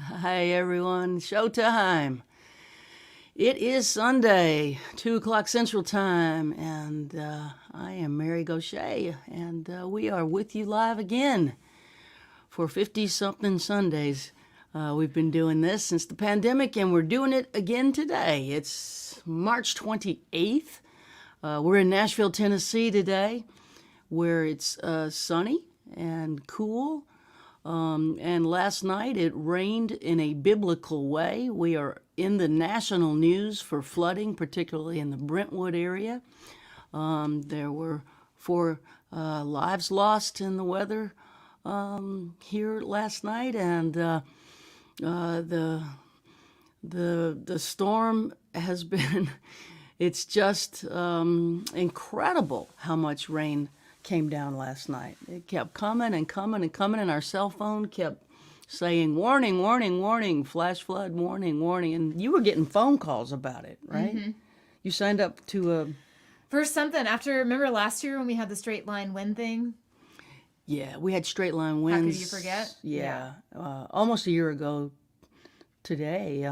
Hi, everyone. Showtime. It is Sunday, 2 o'clock Central Time, and I am Mary Gauthier, and we are with you live again for 50-something Sundays. We've been doing this since the pandemic, and we're doing it again today. It's March 28th. We're in Nashville, Tennessee today, where it's sunny and cool. And last night it rained in a biblical way. We are in the national news for flooding, particularly in the Brentwood area. There were 4 lives lost in the weather here last night, and the storm has been. It's just incredible how much rain came down last night. It kept coming and coming and coming, and our cell phone kept saying, warning, warning, warning, flash flood, warning, warning. And you were getting phone calls about it, right? Mm-hmm. You signed up to for something. Remember last year when we had the straight line wind thing? Yeah, we had straight line winds. How could you forget? Yeah. Almost a year ago today,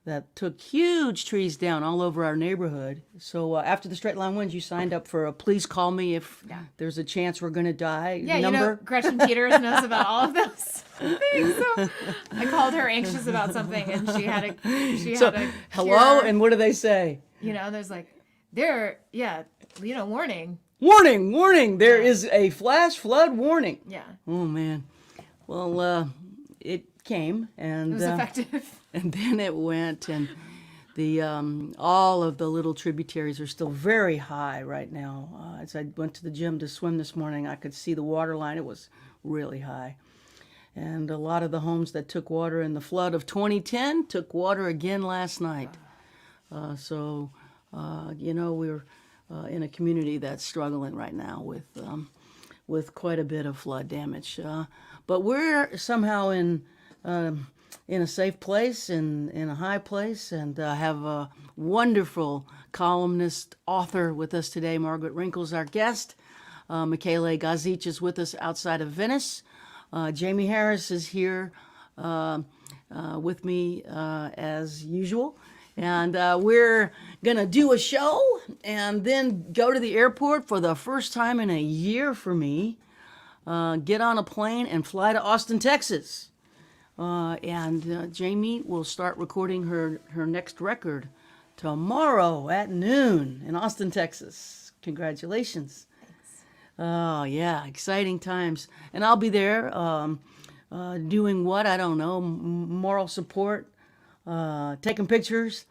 that took huge trees down all over our neighborhood. So after the straight line winds, you signed up for a please call me if there's a chance we're going to die number. Gretchen Peters knows about all of those things. So I called her anxious about something, and she had a hello, and what do they say? There's like, warning. Warning, warning, there is a flash flood warning. Yeah. Oh, man. Well, it came, and it was effective. And then it went, and the all of the little tributaries are still very high right now. As I went to the gym to swim this morning, I could see the water line. It was really high. And a lot of the homes that took water in the flood of 2010 took water again last night. So we're in a community that's struggling right now with quite a bit of flood damage. But we're somehow in a safe place, in a high place, and have a wonderful columnist, author with us today. Margaret Renkl's our guest. Michele Gazic is with us outside of Venice. Jamie Harris is here with me as usual. And we're going to do a show and then go to the airport for the first time in a year for me. Get on a plane and fly to Austin, Texas. And Jamie will start recording her next record tomorrow at noon in Austin, Texas. Congratulations. Thanks. Oh, yeah, exciting times. And I'll be there doing what? I don't know, moral support, taking pictures,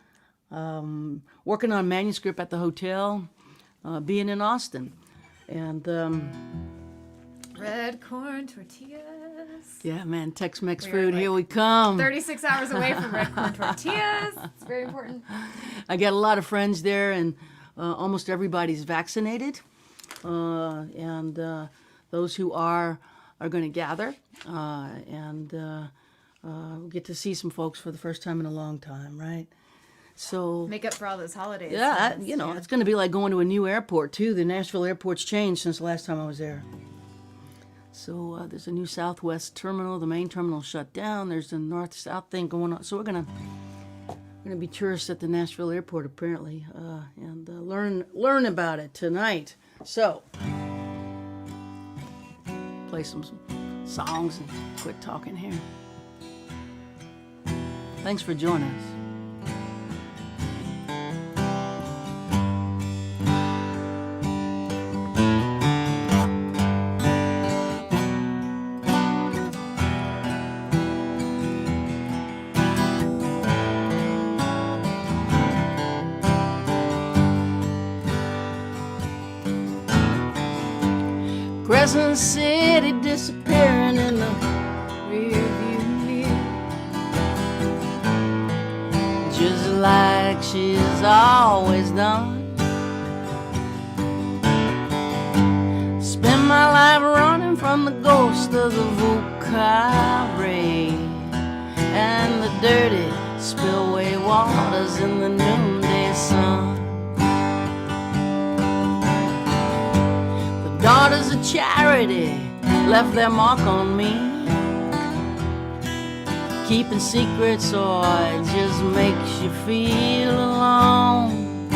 working on manuscript at the hotel, being in Austin. And red corn tortillas. Yeah, man, Tex-Mex food, here we come. 36 hours away from red corn tortillas. It's very important. I got a lot of friends there, and almost everybody's vaccinated. And those who are going to gather and get to see some folks for the first time in a long time, right? So make up for all those holidays. Yeah, it's going to be like going to a new airport, too. The Nashville airport's changed since the last time I was there. So there's a new Southwest terminal. The main terminal shut down. There's a north-south thing going on. So we're gonna be tourists at the Nashville airport apparently, and learn about it tonight. So play some songs and quit talking here. Thanks for joining us. Crescent City disappearing in the rearview mirror, just like she's always done. Spend my life running from the ghost of the Vocabulary and the dirty spillway waters in the noonday sun. Daughters of charity left their mark on me. keeping secrets, or it just makes you feel alone.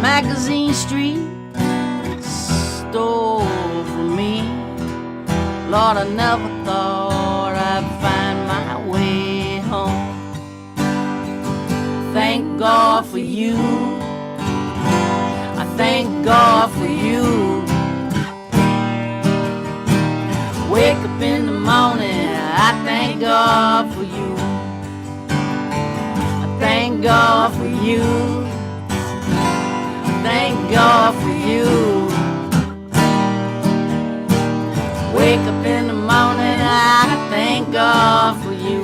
Magazine Street stole from me. Lord, I never thought I'd find my way home. Thank God for you. I thank God for you. Wake up in the morning, I thank God for you. I thank God for you. Thank God for you. Wake up in the morning, I thank God for you.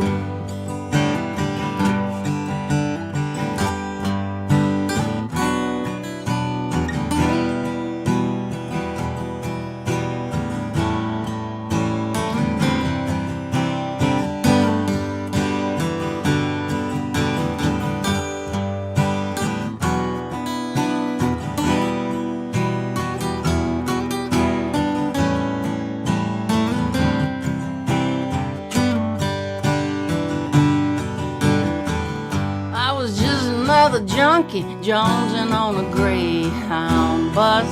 The junkie jonesing on a Greyhound bus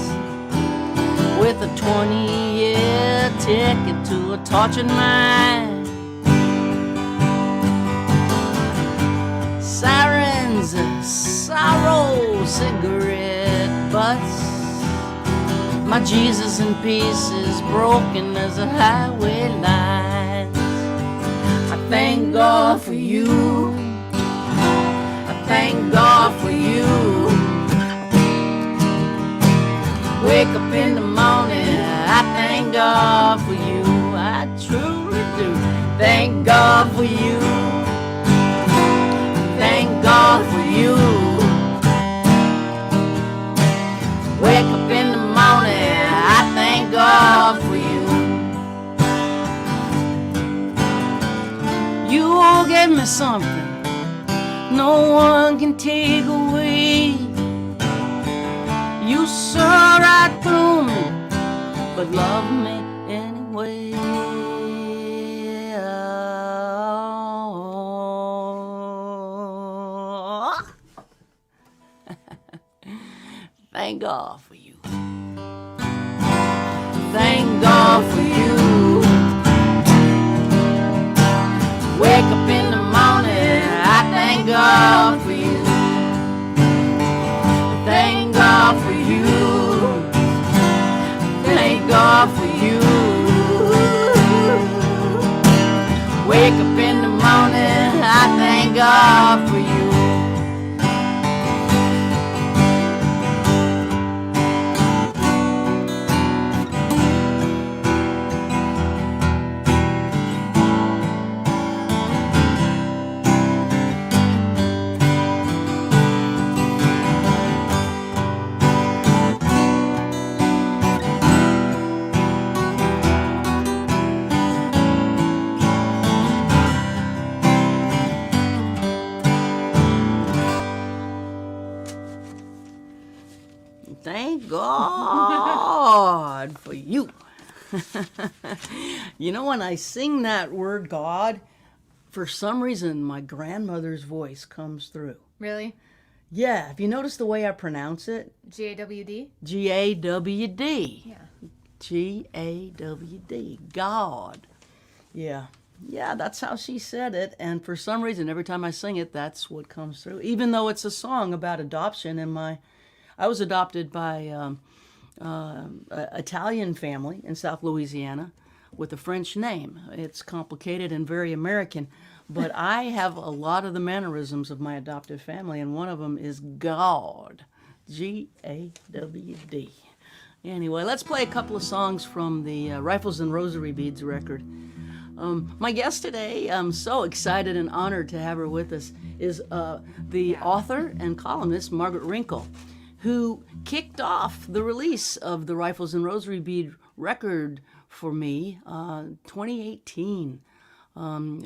with a 20-year ticket to a tortured mind. Sirens, sorrow, cigarette butts. My Jesus in pieces, broken as a highway line. I thank God for you. Thank God for you. Wake up in the morning, I thank God for you. I truly do. Thank God for you. Thank God for you. Wake up in the morning, I thank God for you. You all gave me something no one can take away. You saw right through me, but love me anyway. Thank God for you. Thank God for you. Wake up in the morning, I thank God for you. Thank God for you. Thank God for you. Wake up in the morning, I thank God for you. Thank God for you. You know, when I sing that word God, for some reason my grandmother's voice comes through. Really? Yeah, if you notice the way I pronounce it. G-A-W-D? G-A-W-D. Yeah. G-A-W-D. God. Yeah. Yeah, that's how she said it. And for some reason, every time I sing it, that's what comes through. Even though it's a song about adoption, and I was adopted by an Italian family in South Louisiana with a French name. It's complicated and very American, but I have a lot of the mannerisms of my adoptive family, and one of them is God, G-A-W-D. Anyway, let's play a couple of songs from the Rifles and Rosary Beads record. My guest today, I'm so excited and honored to have her with us, is the author and columnist Margaret Renkl, who kicked off the release of the Rifles and Rosary Bead record for me, 2018,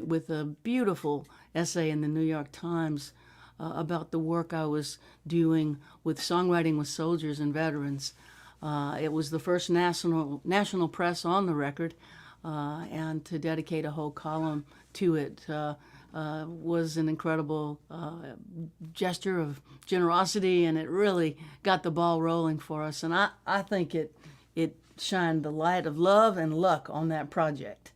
with a beautiful essay in the New York Times about the work I was doing with songwriting with soldiers and veterans. It was the first national press on the record. and to dedicate a whole column to it was an incredible gesture of generosity, and it really got the ball rolling for us. And I think it shined the light of love and luck on that project,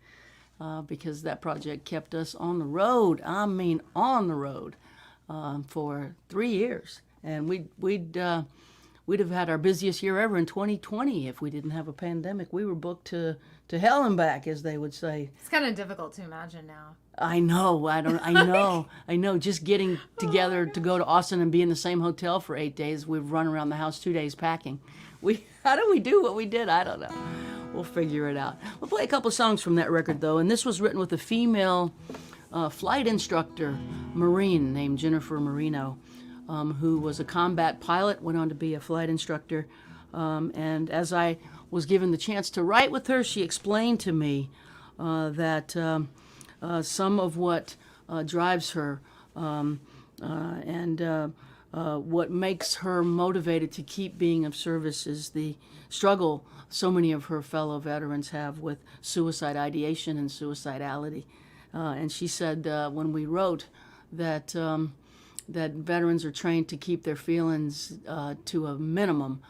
because that project kept us on the road. I mean, on the road for 3 years, and we'd have had our busiest year ever in 2020 if we didn't have a pandemic. We were booked to hell and back, as they would say. It's kind of difficult to imagine now. I know. I know. Just getting together to go to Austin and be in the same hotel for 8 days. We've run around the house 2 days packing. How do we do what we did? I don't know. We'll figure it out. We'll play a couple songs from that record, though, and this was written with a female flight instructor, Marine, named Jennifer Marino, who was a combat pilot, went on to be a flight instructor, and as I was given the chance to write with her, she explained to me that some of what drives her and what makes her motivated to keep being of service is the struggle so many of her fellow veterans have with suicide ideation and suicidality. And she said when we wrote that that veterans are trained to keep their feelings to a minimum.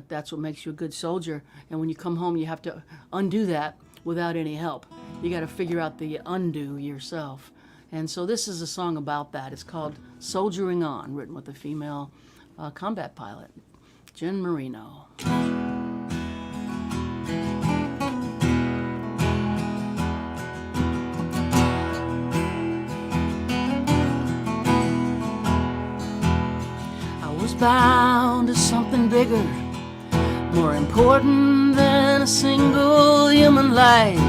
That's what makes you a good soldier. And when you come home, you have to undo that without any help. You got to figure out the undo yourself. And so this is a song about that. It's called Soldiering On, written with a female combat pilot, Jen Marino. I was bound to something bigger, more important than a single human life.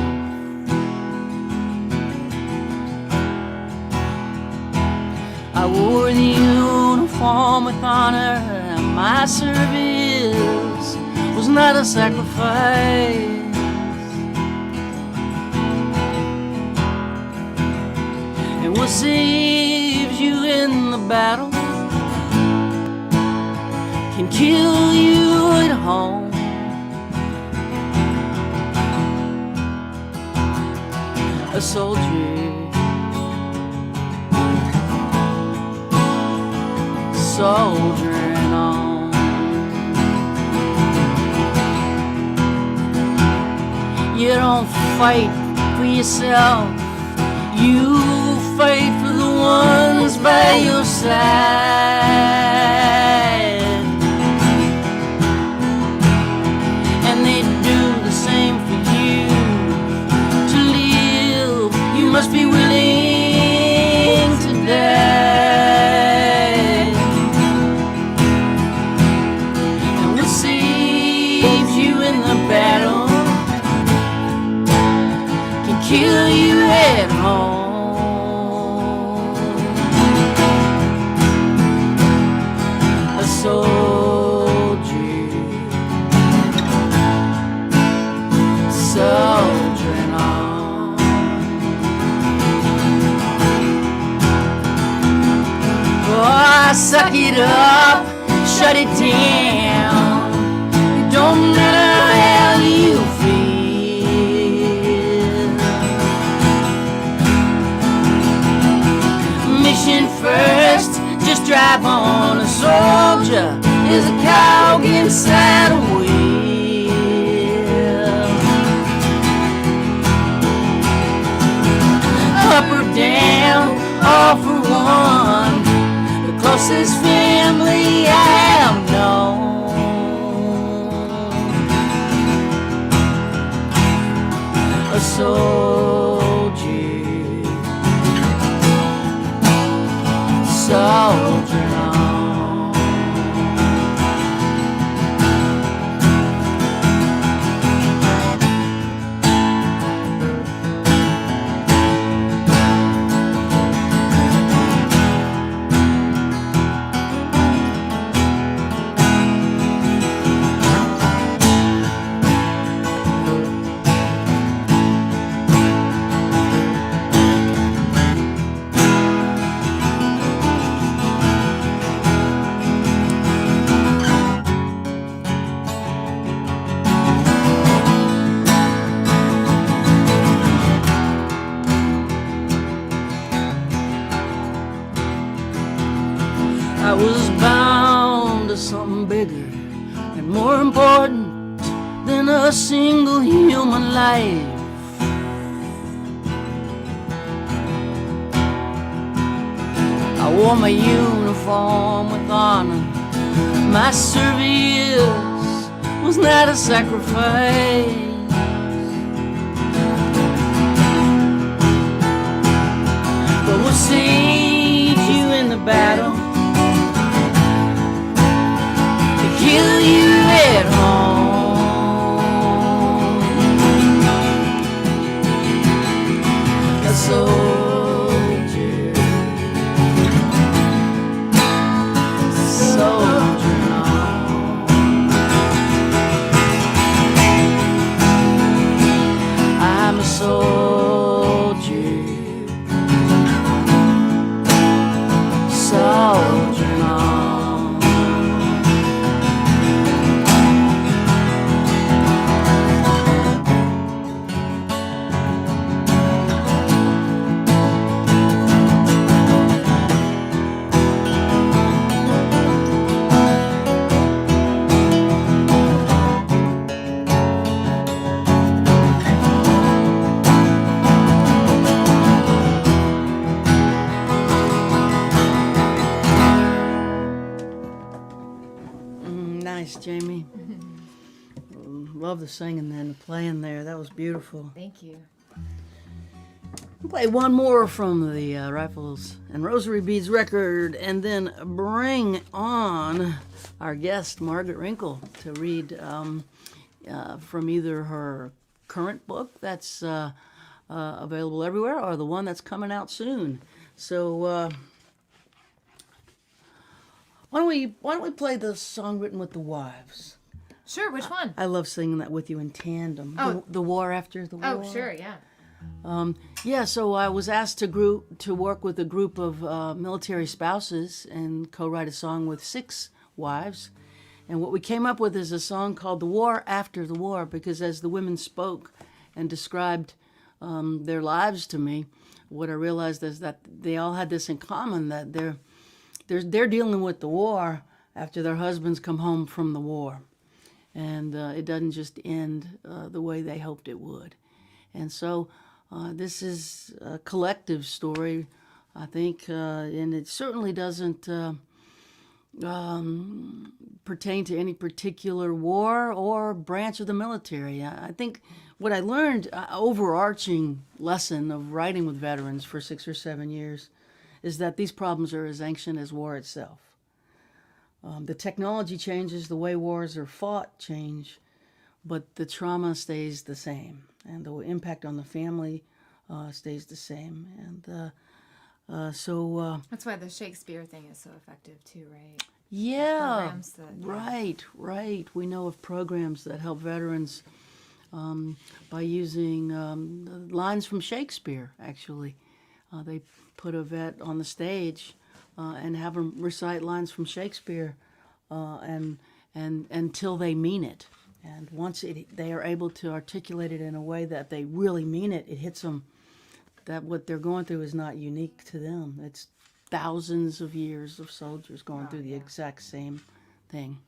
I wore the uniform with honor, and my service was not a sacrifice. And what saves you in the battle can kill you at home. A soldier soldiering on. You don't fight for yourself, you fight for the ones by your side. And they do the same for you. To live, you must be willing to die. Battle can kill you at home. A soldier soldiering on. Oh, suck it up, shut it down. It don't matter how you feel. Mission first, just drive on. A soldier is a cog inside a wheel. Up or down, all for one. The closest family I have known. A soldier soldiering on. I was bound to something bigger and more important than a single human life. I wore my uniform with honor. My service was not a sacrifice. But what saved you in the battle to kill you at home? A soldier, soldier on. I'm a soldier, soldier on. Nice, Jamie. Love the singing and the playing there. That was beautiful. Thank you. We'll play one more from the Rifles and Rosary Beads record, and then bring on our guest, Margaret Renkl, to read from either her current book that's available everywhere or the one that's coming out soon. So why don't we play the song written with the wives? Sure, which one? I love singing that with you in tandem. Oh. The war after the war. Oh, sure, yeah. Yeah, so I was asked to work with a group of military spouses and co-write a song with 6 wives. And what we came up with is a song called The War After the War, because as the women spoke and described their lives to me, what I realized is that they all had this in common, that they're dealing with the war after their husbands come home from the war. And it doesn't just end the way they hoped it would. And so this is a collective story, I think, and it certainly doesn't pertain to any particular war or branch of the military. I think what I learned, overarching lesson of writing with veterans for 6 or 7 years, is that these problems are as ancient as war itself. The technology changes, the way wars are fought change, but the trauma stays the same, and the impact on the family stays the same. And so That's why the Shakespeare thing is so effective too, right? yeah, Programs that- right. We know of programs that help veterans by using lines from Shakespeare, actually. They put a vet on the stage and have them recite lines from Shakespeare and until they mean it. And once they are able to articulate it in a way that they really mean it, it hits them that what they're going through is not unique to them. It's thousands of years of soldiers going through the exact same thing.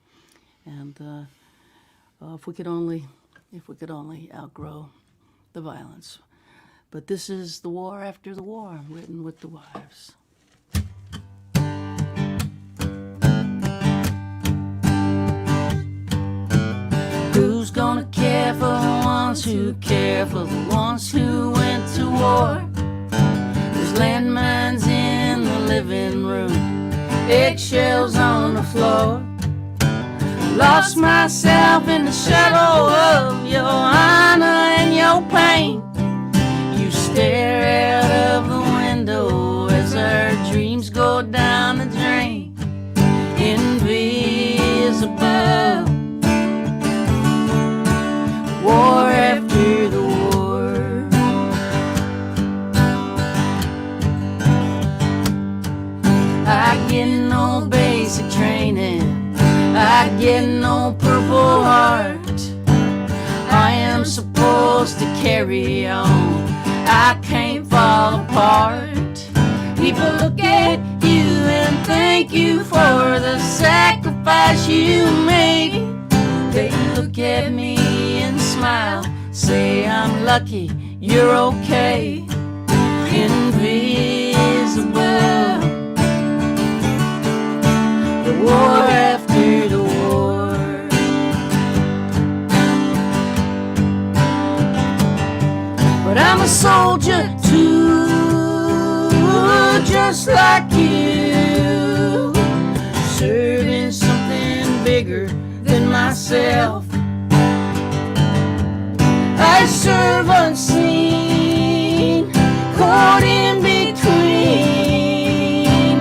And if we could only outgrow the violence. But this is The War After the War, written with the wives. Who's gonna care for the ones who care for the ones who went to war? There's landmines in the living room, eggshells on the floor. Lost myself in the shadow of your honor and your pain. You stare out of the window as our dreams go down the drain. Invisible. War after the war. I get no basic training, I get no Purple Heart. I am supposed to carry on, I can't fall apart. We People look at you and thank you for the sacrifice you made. They look at me and smile, say I'm lucky, you're okay. Invisible, the war after the war. But I'm a soldier too, just like you, serving something bigger than myself. I serve unseen, caught in between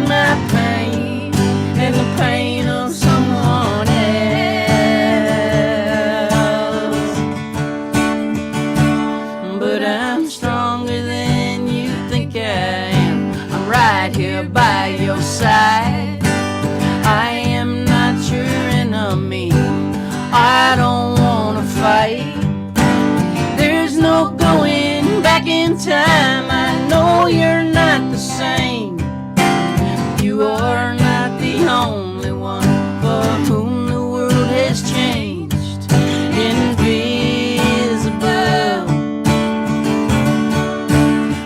my pain and the pain of someone else. But I'm stronger than you think I am. I'm right here by your side. I am not your enemy. I don't wanna fight. There's no going back in time. I know you're not the same. You are not the only one for whom the world has changed. Invisible,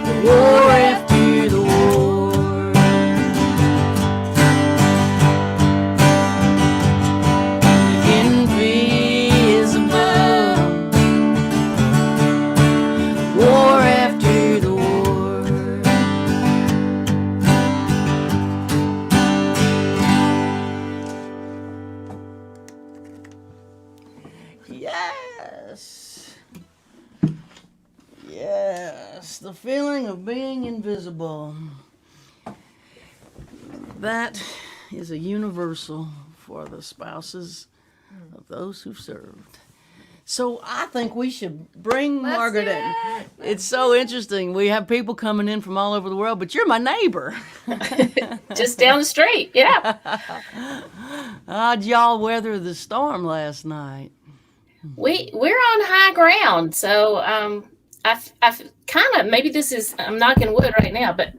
the war after the war. Invisible, war after the war. Yes. Yes, the feeling of being invisible. That is a universal for the spouses of those who've served. So I think we should bring Margaret in. It's so interesting. We have people coming in from all over the world, but you're my neighbor. Just down the street. Yeah. How'd y'all weather the storm last night? We're on high ground. So I've kind of, maybe this is, I'm knocking wood right now, but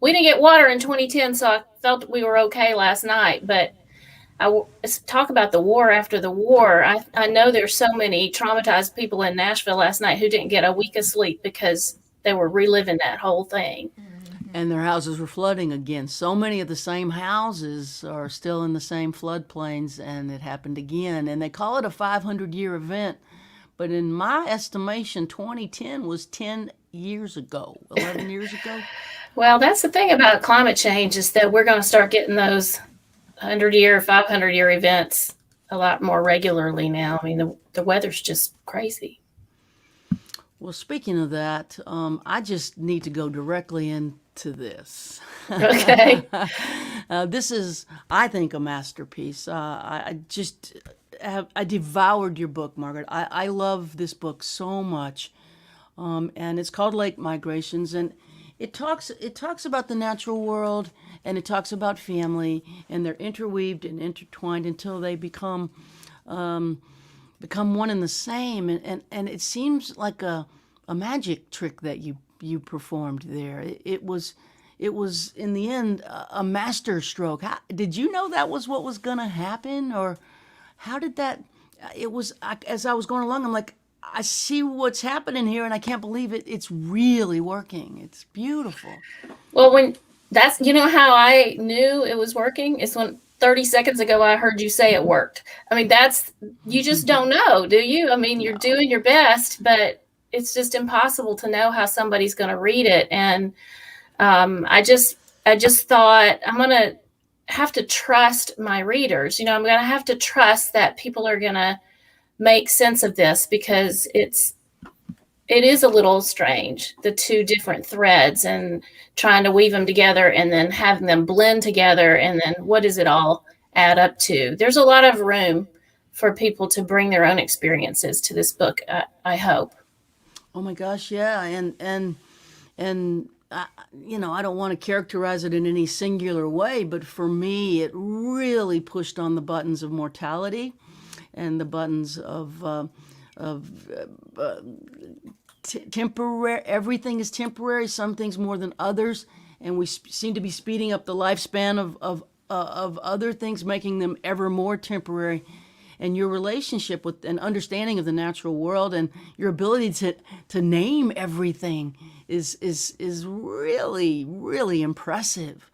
we didn't get water in 2010, so I felt we were okay last night. But let's talk about the war after the war. I know there's so many traumatized people in Nashville last night who didn't get a week of sleep because they were reliving that whole thing. And their houses were flooding again. So many of the same houses are still in the same floodplains, and it happened again. And they call it a 500-year event. But in my estimation, 2010 was 10 years ago, 11 years ago. Well, that's the thing about climate change is that we're going to start getting those 100-year, 500-year events a lot more regularly now. I mean, the weather's just crazy. Well, speaking of that, I just need to go directly into this. Okay. This is, I think, a masterpiece. I devoured your book, Margaret. I love this book so much, and it's called Late Migrations, and it talks about the natural world, and it talks about family, and they're interweaved and intertwined until they become one and the same. And it seems like a magic trick that you performed there. It was in the end a master stroke. Did you know that was what was going to happen, or how did that? It was, as I was going along, I'm like, I see what's happening here, and I can't believe it. It's really working. It's beautiful. Well, you know how I knew it was working? It's when 30 seconds ago I heard you say it worked. I mean, you just don't know, do you? I mean, you're doing your best, but it's just impossible to know how somebody's going to read it. And I just thought I'm going to have to trust my readers. I'm going to have to trust that people are going to make sense of this, because it is a little strange, the two different threads, and trying to weave them together and then having them blend together. And then what does it all add up to? There's a lot of room for people to bring their own experiences to this book, I hope. Oh my gosh, yeah. And I don't want to characterize it in any singular way, but for me, it really pushed on the buttons of mortality and the buttons of temporary. Everything is temporary, some things more than others. and we seem to be speeding up the lifespan of other things, making them ever more temporary. And your relationship with an understanding of the natural world and your ability to name everything is really, really impressive.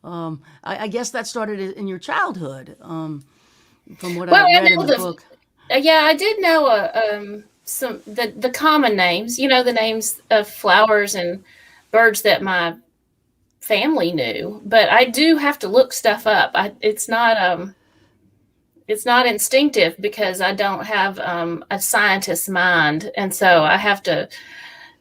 I guess that started in your childhood, from what Well, I I read in know the book. yeah, I did know some the common names, you know, the names of flowers and birds that my family knew, but I do have to look stuff up. It's not instinctive because I don't have a scientist's mind, and so I have to.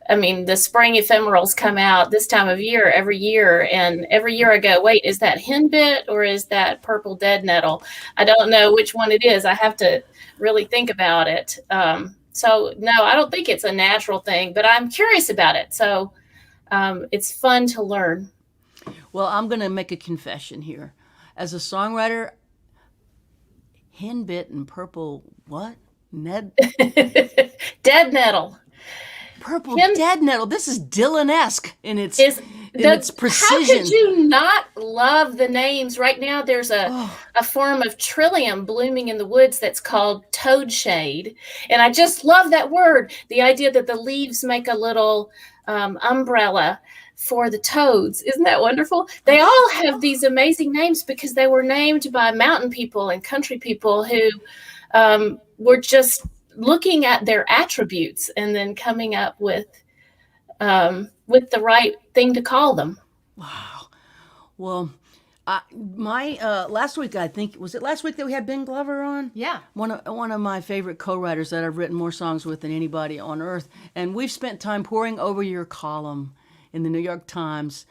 I mean, the spring ephemerals come out this time of year every year, and every year I go, wait, is that henbit or is that purple dead nettle? I don't know which one it is. I have to really think about it. So no, I don't think it's a natural thing, but I'm curious about it. So it's fun to learn. Well, I'm going to make a confession here. As a songwriter, henbit and purple what? Dead nettle. Purple Hen- dead nettle. This is Dylan-esque in its How precision. could you not love the names? Right now, there's a form of trillium blooming in the woods that's called toadshade. And I just love that word. The idea that the leaves make a little umbrella for the toads. Isn't that wonderful? They all have these amazing names because they were named by mountain people and country people who were just looking at their attributes and then coming up with the right thing to call them. Wow. Well, my last week, I think, was it last week that we had Ben Glover on? Yeah. One of my favorite co-writers that I've written more songs with than anybody on earth. And we've spent time poring over your column in the New York Times,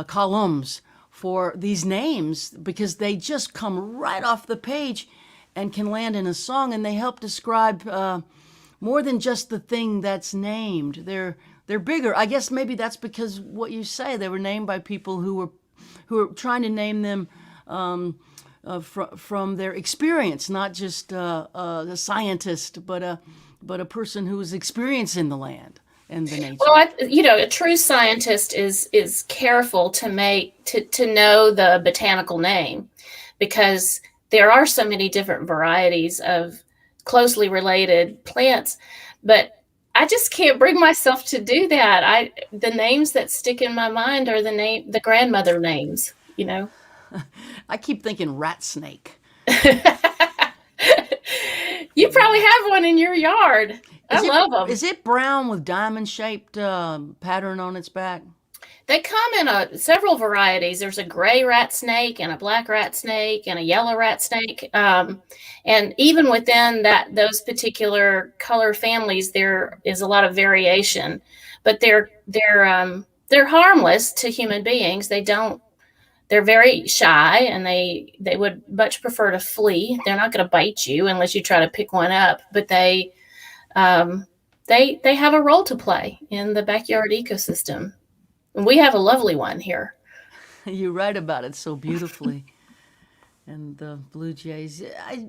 columns for these names, because they just come right off the page and can land in a song, and they help describe more than just the thing that's named. They're bigger. I guess maybe that's because what you say, they were named by people who were trying to name them from their experience, not just a scientist, but a person who was experiencing the land and the nature. Well, a true scientist is careful to know the botanical name, because there are so many different varieties of closely related plants, but I just can't bring myself to do that. The names that stick in my mind are the grandmother names, you know. I keep thinking rat snake. You probably have one in your yard. I love them. Is it brown with diamond-shaped pattern on its back? They come in several varieties. There's a gray rat snake and a black rat snake and a yellow rat snake. And even within those particular color families, there is a lot of variation. But they're harmless to human beings. They're very shy, and they would much prefer to flee. They're not going to bite you unless you try to pick one up. But they have a role to play in the backyard ecosystem. We have a lovely one here. You write about it so beautifully. And the blue jays. I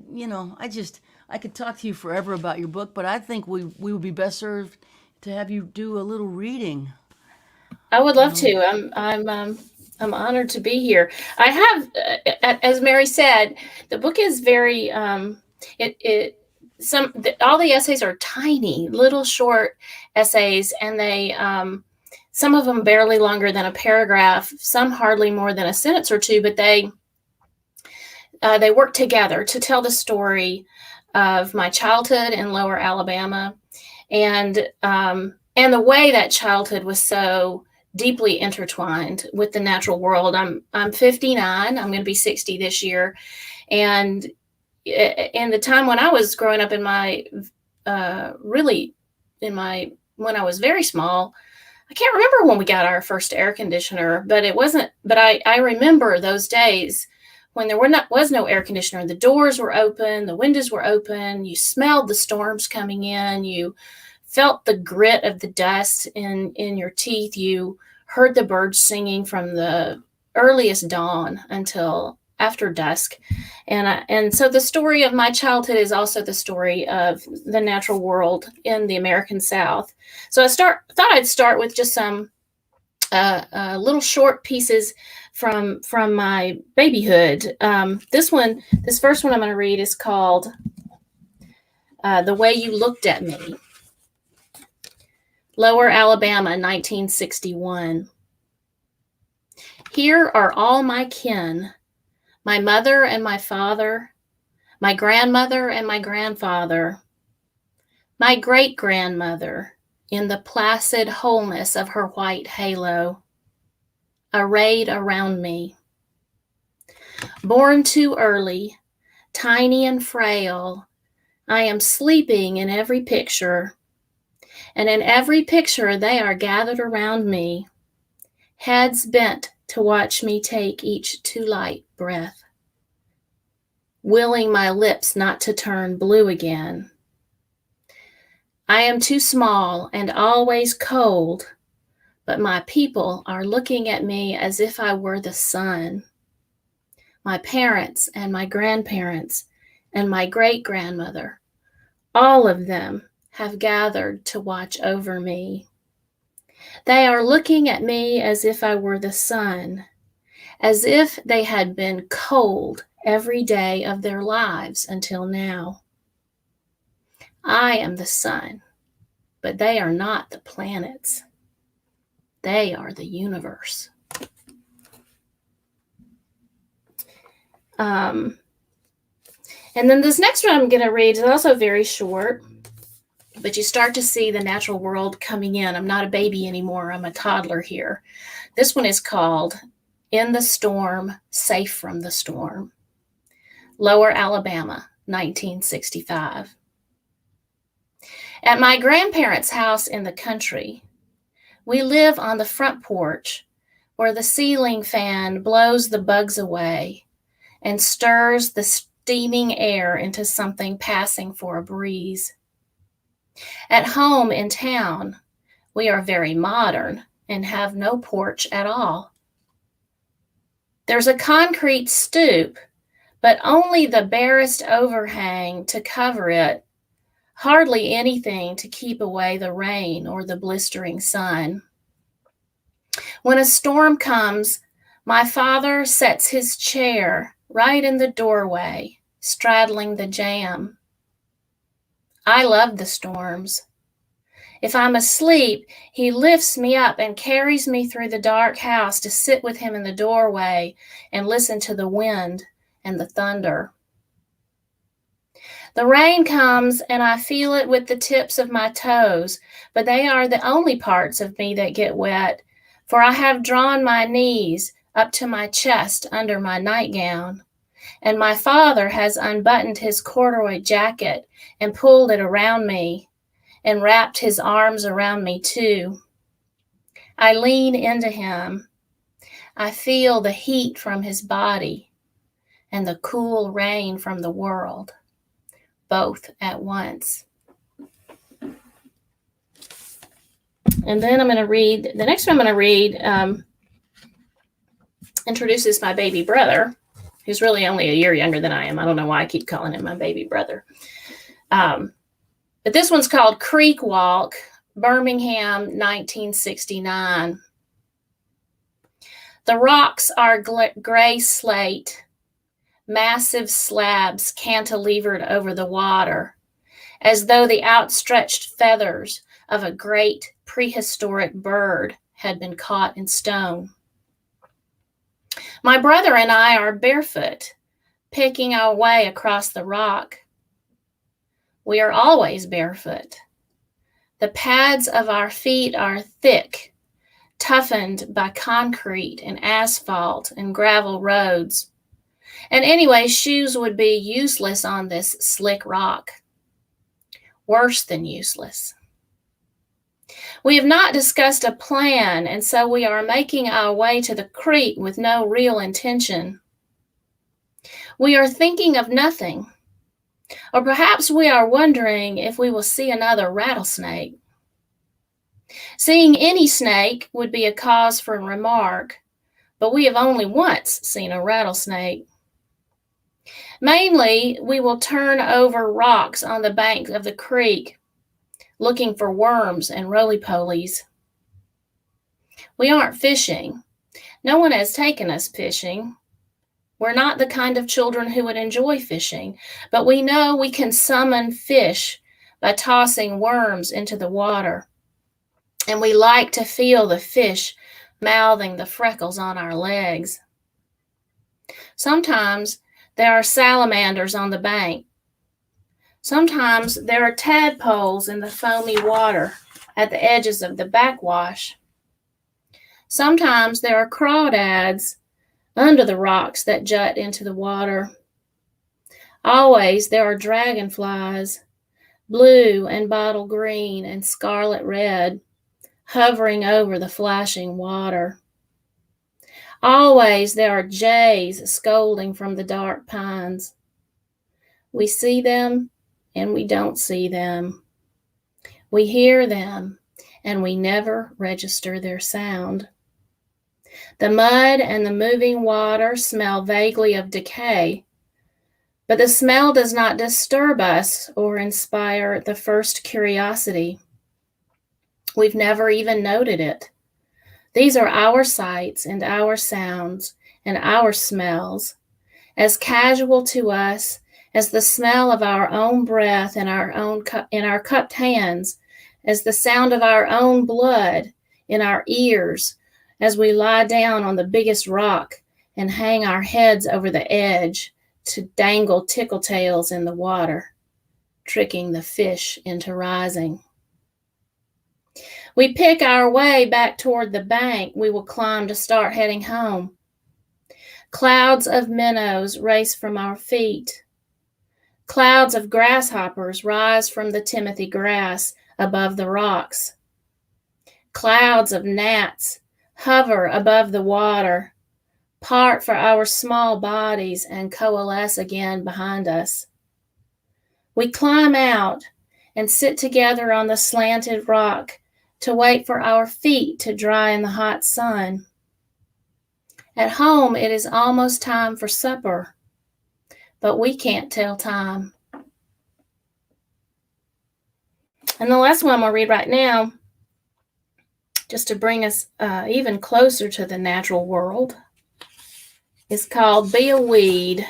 could talk to you forever about your book, but I think we would be best served to have you do a little reading. I would love to. I'm honored to be here. I have, as Mary said, the book is very all the essays are tiny, little short essays, and they some of them barely longer than a paragraph, some hardly more than a sentence or two, but they work together to tell the story of my childhood in Lower Alabama, and the way that childhood was so deeply intertwined with the natural world. I'm 59. I'm going to be 60 this year, and in the time when I was growing up, when I was very small, I can't remember when we got our first air conditioner, but I remember those days when there was no air conditioner. The doors were open, the windows were open, you smelled the storms coming in, you felt the grit of the dust in your teeth, you heard the birds singing from the earliest dawn until after dusk. And so the story of my childhood is also the story of the natural world in the American South. So thought I'd start with just some little short pieces from my babyhood. This first one I'm going to read is called "The Way You Looked at Me." Lower Alabama, 1961. Here are all my kin, my mother and my father, my grandmother and my grandfather, my great-grandmother in the placid wholeness of her white halo, arrayed around me. Born too early, tiny and frail, I am sleeping in every picture, and in every picture they are gathered around me, heads bent to watch me take each too light breath, willing my lips not to turn blue again. I am too small and always cold, but my people are looking at me as if I were the sun. My parents and my grandparents and my great-grandmother, all of them have gathered to watch over me. They are looking at me as if I were the sun, as if they had been cold every day of their lives until now. I am the sun, but they are not the planets. They are the universe. And then this next one I'm going to read is also very short, but you start to see the natural world coming in. I'm not a baby anymore. I'm a toddler here. This one is called "In the Storm, Safe from the Storm." Lower Alabama, 1965. At my grandparents' house in the country, we live on the front porch where the ceiling fan blows the bugs away and stirs the steaming air into something passing for a breeze. At home in town, we are very modern and have no porch at all. There's a concrete stoop, but only the barest overhang to cover it, hardly anything to keep away the rain or the blistering sun. When a storm comes, my father sets his chair right in the doorway, straddling the jamb. I love the storms. If I'm asleep, he lifts me up and carries me through the dark house to sit with him in the doorway and listen to the wind and the thunder. The rain comes and I feel it with the tips of my toes, but they are the only parts of me that get wet, for I have drawn my knees up to my chest under my nightgown, and my father has unbuttoned his corduroy jacket and pulled it around me and wrapped his arms around me too. I lean into him. I feel the heat from his body and the cool rain from the world, both at once. And then the next one I'm going to read introduces my baby brother, who's really only a year younger than I am. I don't know why I keep calling him my baby brother. But this one's called Creek Walk, Birmingham, 1969. The rocks are gray slate, massive slabs cantilevered over the water, as though the outstretched feathers of a great prehistoric bird had been caught in stone. My brother and I are barefoot, picking our way across the rock. We are always barefoot. The pads of our feet are thick, toughened by concrete and asphalt and gravel roads. And anyway, shoes would be useless on this slick rock. Worse than useless. We have not discussed a plan, and so we are making our way to the creek with no real intention. We are thinking of nothing. Or perhaps we are wondering if we will see another rattlesnake. Seeing any snake would be a cause for remark, but we have only once seen a rattlesnake. Mainly, we will turn over rocks on the bank of the creek, looking for worms and roly-polies. We aren't fishing. No one has taken us fishing. We're not the kind of children who would enjoy fishing, but we know we can summon fish by tossing worms into the water. And we like to feel the fish mouthing the freckles on our legs. Sometimes there are salamanders on the bank. Sometimes there are tadpoles in the foamy water at the edges of the backwash. Sometimes there are crawdads under the rocks that jut into the water. Always there are dragonflies, blue and bottle green and scarlet red, hovering over the flashing water. Always there are jays scolding from the dark pines. We see them and we don't see them. We hear them and we never register their sound. The mud and the moving water smell vaguely of decay, but the smell does not disturb us or inspire the first curiosity. We've never even noted it. These are our sights and our sounds and our smells, as casual to us as the smell of our own breath in our cupped hands, as the sound of our own blood in our ears, as we lie down on the biggest rock and hang our heads over the edge to dangle tickle tails in the water, tricking the fish into rising. We pick our way back toward the bank we will climb to start heading home. Clouds of minnows race from our feet. Clouds of grasshoppers rise from the timothy grass above the rocks. Clouds of gnats hover above the water, part for our small bodies and coalesce again behind us. We climb out and sit together on the slanted rock to wait for our feet to dry in the hot sun. At home, it is almost time for supper, but we can't tell time. And the last one I'm going to read right now, just to bring us even closer to the natural world, is called Be a Weed.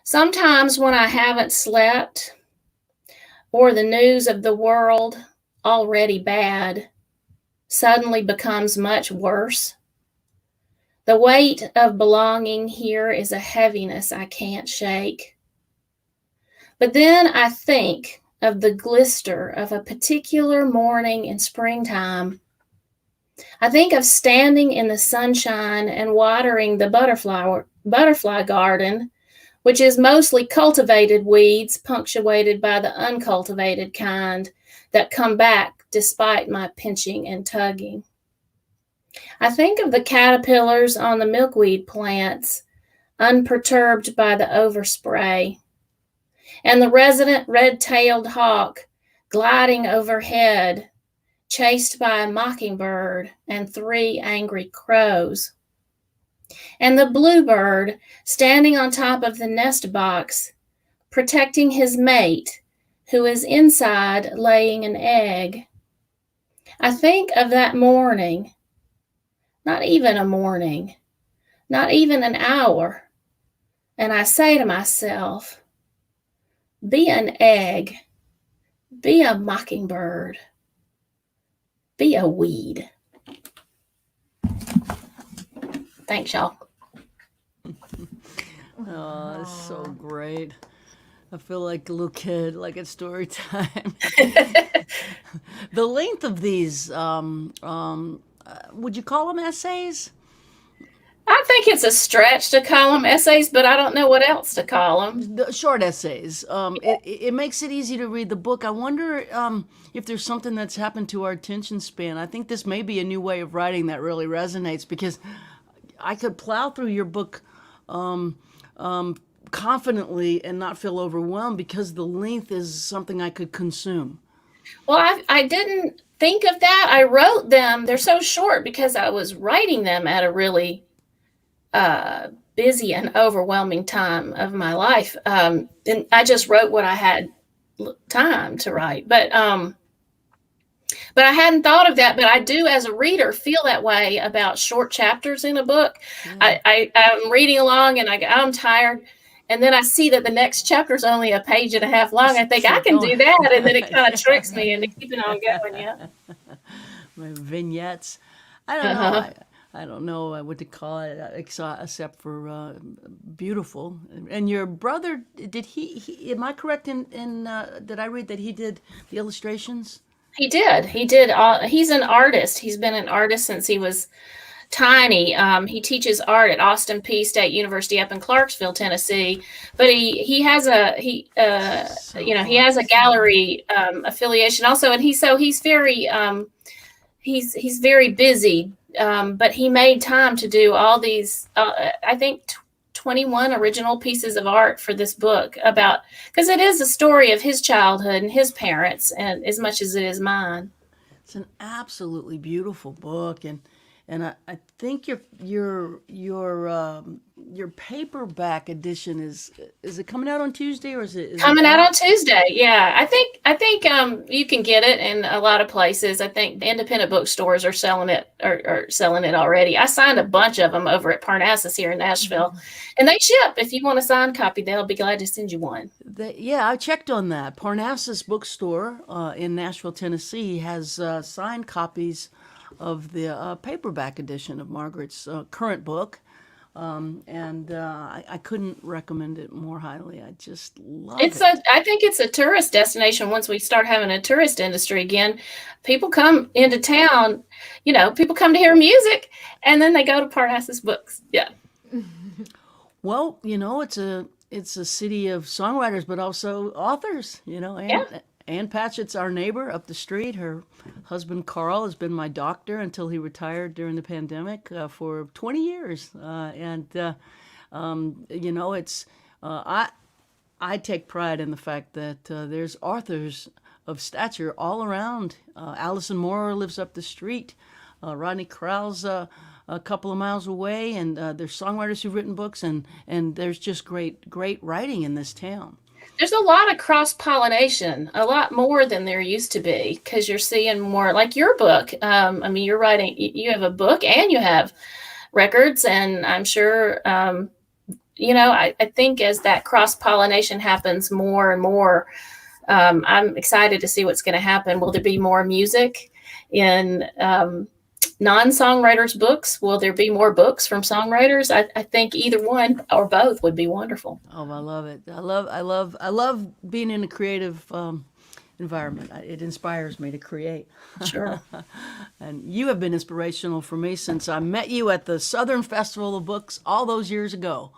Sometimes when I haven't slept, or the news of the world, already bad, suddenly becomes much worse, the weight of belonging here is a heaviness I can't shake. But then I think of the glister of a particular morning in springtime. I think of standing in the sunshine and watering the butterfly garden, which is mostly cultivated weeds punctuated by the uncultivated kind that come back despite my pinching and tugging. I think of the caterpillars on the milkweed plants, unperturbed by the overspray, and the resident red-tailed hawk gliding overhead, chased by a mockingbird and 3 angry crows, and the bluebird standing on top of the nest box, protecting his mate, who is inside laying an egg. I think of that morning, not even a morning, not even an hour, and I say to myself, be an egg, be a mockingbird, be a weed. Thanks, y'all. Oh, that's so great. I feel like a little kid, like it's story time. The length of these, would you call them essays? I think it's a stretch to call them essays, but I don't know what else to call them. The short essays. It makes it easy to read the book. I wonder if there's something that's happened to our attention span. I think this may be a new way of writing that really resonates, because I could plow through your book confidently and not feel overwhelmed, because the length is something I could consume. Well, I didn't think of that. I wrote them. They're so short because I was writing them at a really busy and overwhelming time of my life. And I just wrote what I had time to write. But But I hadn't thought of that. But I do, as a reader, feel that way about short chapters in a book. Yeah. I'm reading along and I'm tired. And then I see that the next chapter is only a page and a half long. I think I Keep can going. do that. And then it kind of tricks me into keeping on going. Yeah. My vignettes. I don't know. Uh-huh. I don't know what to call it except for beautiful. And your brother, did he am I correct in did I read that he did the illustrations? He did. He did. He's an artist. He's been an artist since he was tiny. He teaches art at Austin Peay State University up in Clarksville, Tennessee. But he has he has a gallery affiliation also, and he's very he's very busy. But he made time to do all these. I think 21 original pieces of art for this book because it is a story of his childhood and his parents, and as much as it is mine. It's an absolutely beautiful book, and I think your paperback edition is it coming out on Tuesday, or is it Coming out on Tuesday? Yeah, I think you can get it in a lot of places. I think independent bookstores are selling it already. I signed a bunch of them over at Parnassus here in Nashville, and they ship. If you want a signed copy, they'll be glad to send you one. Yeah, I checked on that. Parnassus Bookstore in Nashville, Tennessee, has signed copies of the paperback edition of Margaret's current book. And I couldn't recommend it more highly. I just love it. I think it's a tourist destination. Once we start having a tourist industry again, people come into town, people come to hear music, and then they go to Parnassus Books. Yeah. Well, it's a city of songwriters, but also authors, Ann Patchett's our neighbor up the street. Her husband, Carl, has been my doctor until he retired during the pandemic for 20 years. I take pride in the fact that there's authors of stature all around. Allison Moorer lives up the street. Rodney Crowell's a couple of miles away, and there's songwriters who've written books, and there's just great writing in this town. There's a lot of cross-pollination, a lot more than there used to be, because you're seeing more like your book. You're writing, you have a book and you have records, and I'm sure, I think as that cross-pollination happens more and more, I'm excited to see what's going to happen. Will there be more music in non-songwriters' books? Will there be more books from songwriters? I think either one or both would be wonderful. Oh, I love it. I love being in a creative environment. It inspires me to create. Sure. And you have been inspirational for me since I met you at the Southern Festival of Books all those years ago.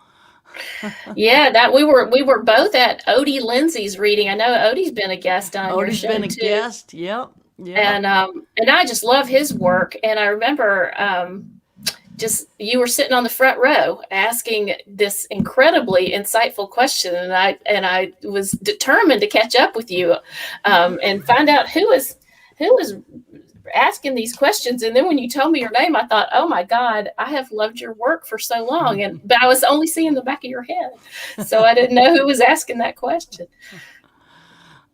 Yeah, that we were both at Odie Lindsay's reading. I know Odie's been a guest on your show. Odie's been a too. guest. Yep. Yeah. And I just love his work. And I remember you were sitting on the front row asking this incredibly insightful question, and I was determined to catch up with you and find out who was asking these questions. And then when you told me your name, I thought, oh my God, I have loved your work for so long, but I was only seeing the back of your head, so I didn't know who was asking that question.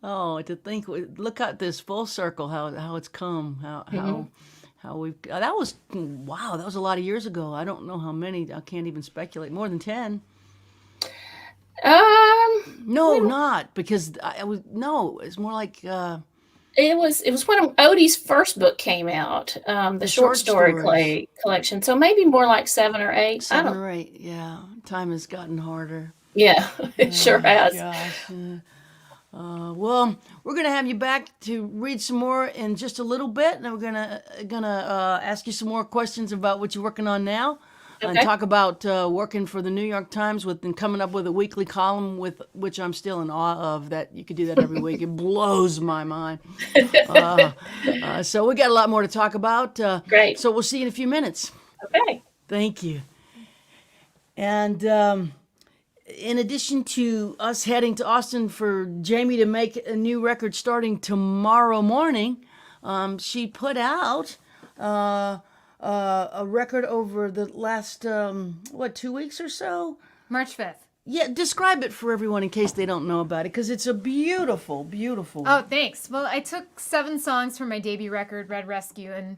Oh, to think, look at this full circle, how it's come, how we've, that was a lot of years ago. I don't know how many, I can't even speculate, more than 10. No, not, because it's more like, it was when Odie's first book came out, the short story collection. So maybe more like 7 or 8. 7 or 8, yeah. Time has gotten harder. Yeah, it sure has. Gosh. Well, we're going to have you back to read some more in just a little bit, and we're gonna ask you some more questions about what you're working on now, and talk about working for the New York Times and coming up with a weekly column with which I'm still in awe of. That you could do that every week. It blows my mind. So we got a lot more to talk about. Great. So we'll see you in a few minutes. Okay. Thank you. And in addition to us heading to Austin for Jamie to make a new record starting tomorrow morning, she put out a record over the last, 2 weeks or so? March 5th. Yeah, describe it for everyone in case they don't know about it, because it's a beautiful, beautiful. Oh, thanks. Well, I took 7 songs from my debut record, Red Rescue, and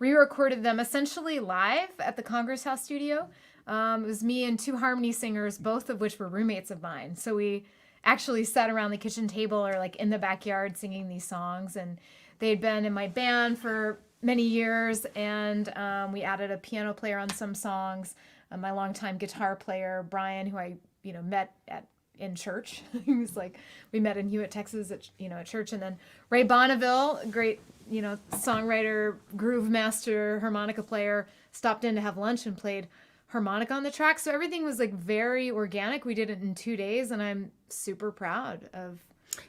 re-recorded them essentially live at the Congress House studio. It was me and 2 harmony singers, both of which were roommates of mine. So we actually sat around the kitchen table or like in the backyard singing these songs. And they'd been in my band for many years, and we added a piano player on some songs. My longtime guitar player, Brian, who I met in church. He was like, we met in Hewitt, Texas at church. And then Ray Bonneville, great, songwriter, groove master, harmonica player, stopped in to have lunch and played harmonica on the track. So everything was like very organic. We did it in 2 days, and I'm super proud of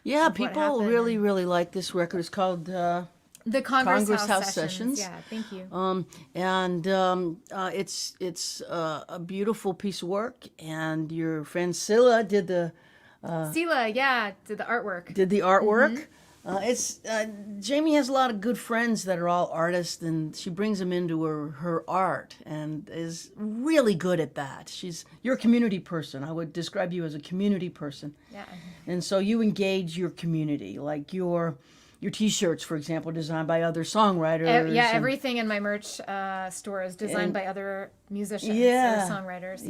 Yeah, of what people happened. really, really like this record. It's called the Congress House House Sessions. Yeah, thank you. It's a beautiful piece of work. And your friend Scylla did the Sela, yeah, did the artwork. artwork. Jamie has a lot of good friends that are all artists, and she brings them into her art and is really good at that. You're a community person. I would describe you as a community person. Yeah. And so you engage your community, like your T-shirts, for example, designed by other songwriters. Yeah, and- everything in my merch store is designed by other musicians Yeah. or songwriters.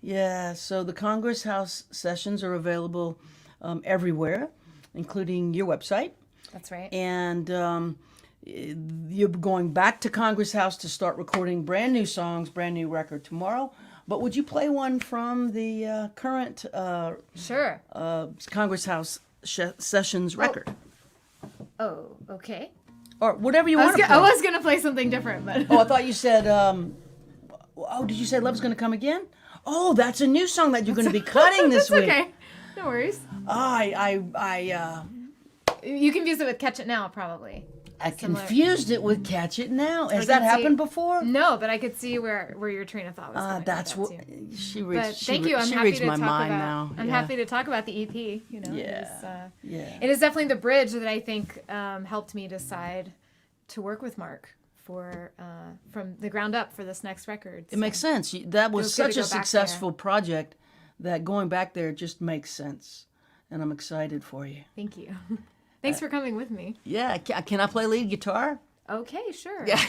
Yeah. So the Congress House sessions are available everywhere, including your website. That's right. And you're going back to Congress House to start recording brand new songs, brand new record tomorrow. But would you play one from the current Sure. Congress House sessions record? Oh, okay. Or whatever you I want to play. was gonna play something different, but Oh, I thought you said, did you say Love's Gonna Come Again? Oh, that's a new song that you're going to be cutting this that's week. okay. No worries. You confuse it with Catch It Now, probably. I Similar. confused it with Catch It Now. Has can that happened see- before? No, but I could see where your train of thought was going. That's what she reads. But she thank re- you. I'm she happy reads to my talk mind about. now. I'm Yeah. happy to talk about the EP. Yeah. It is definitely the bridge that I think helped me decide to work with Mark for from the ground up for this next record. It makes sense. That was Feels good to such a go back successful project that going back there just makes sense, and I'm excited for you. Thank you. Thanks for coming with me. Yeah, can I play lead guitar? Okay, sure. Yeah.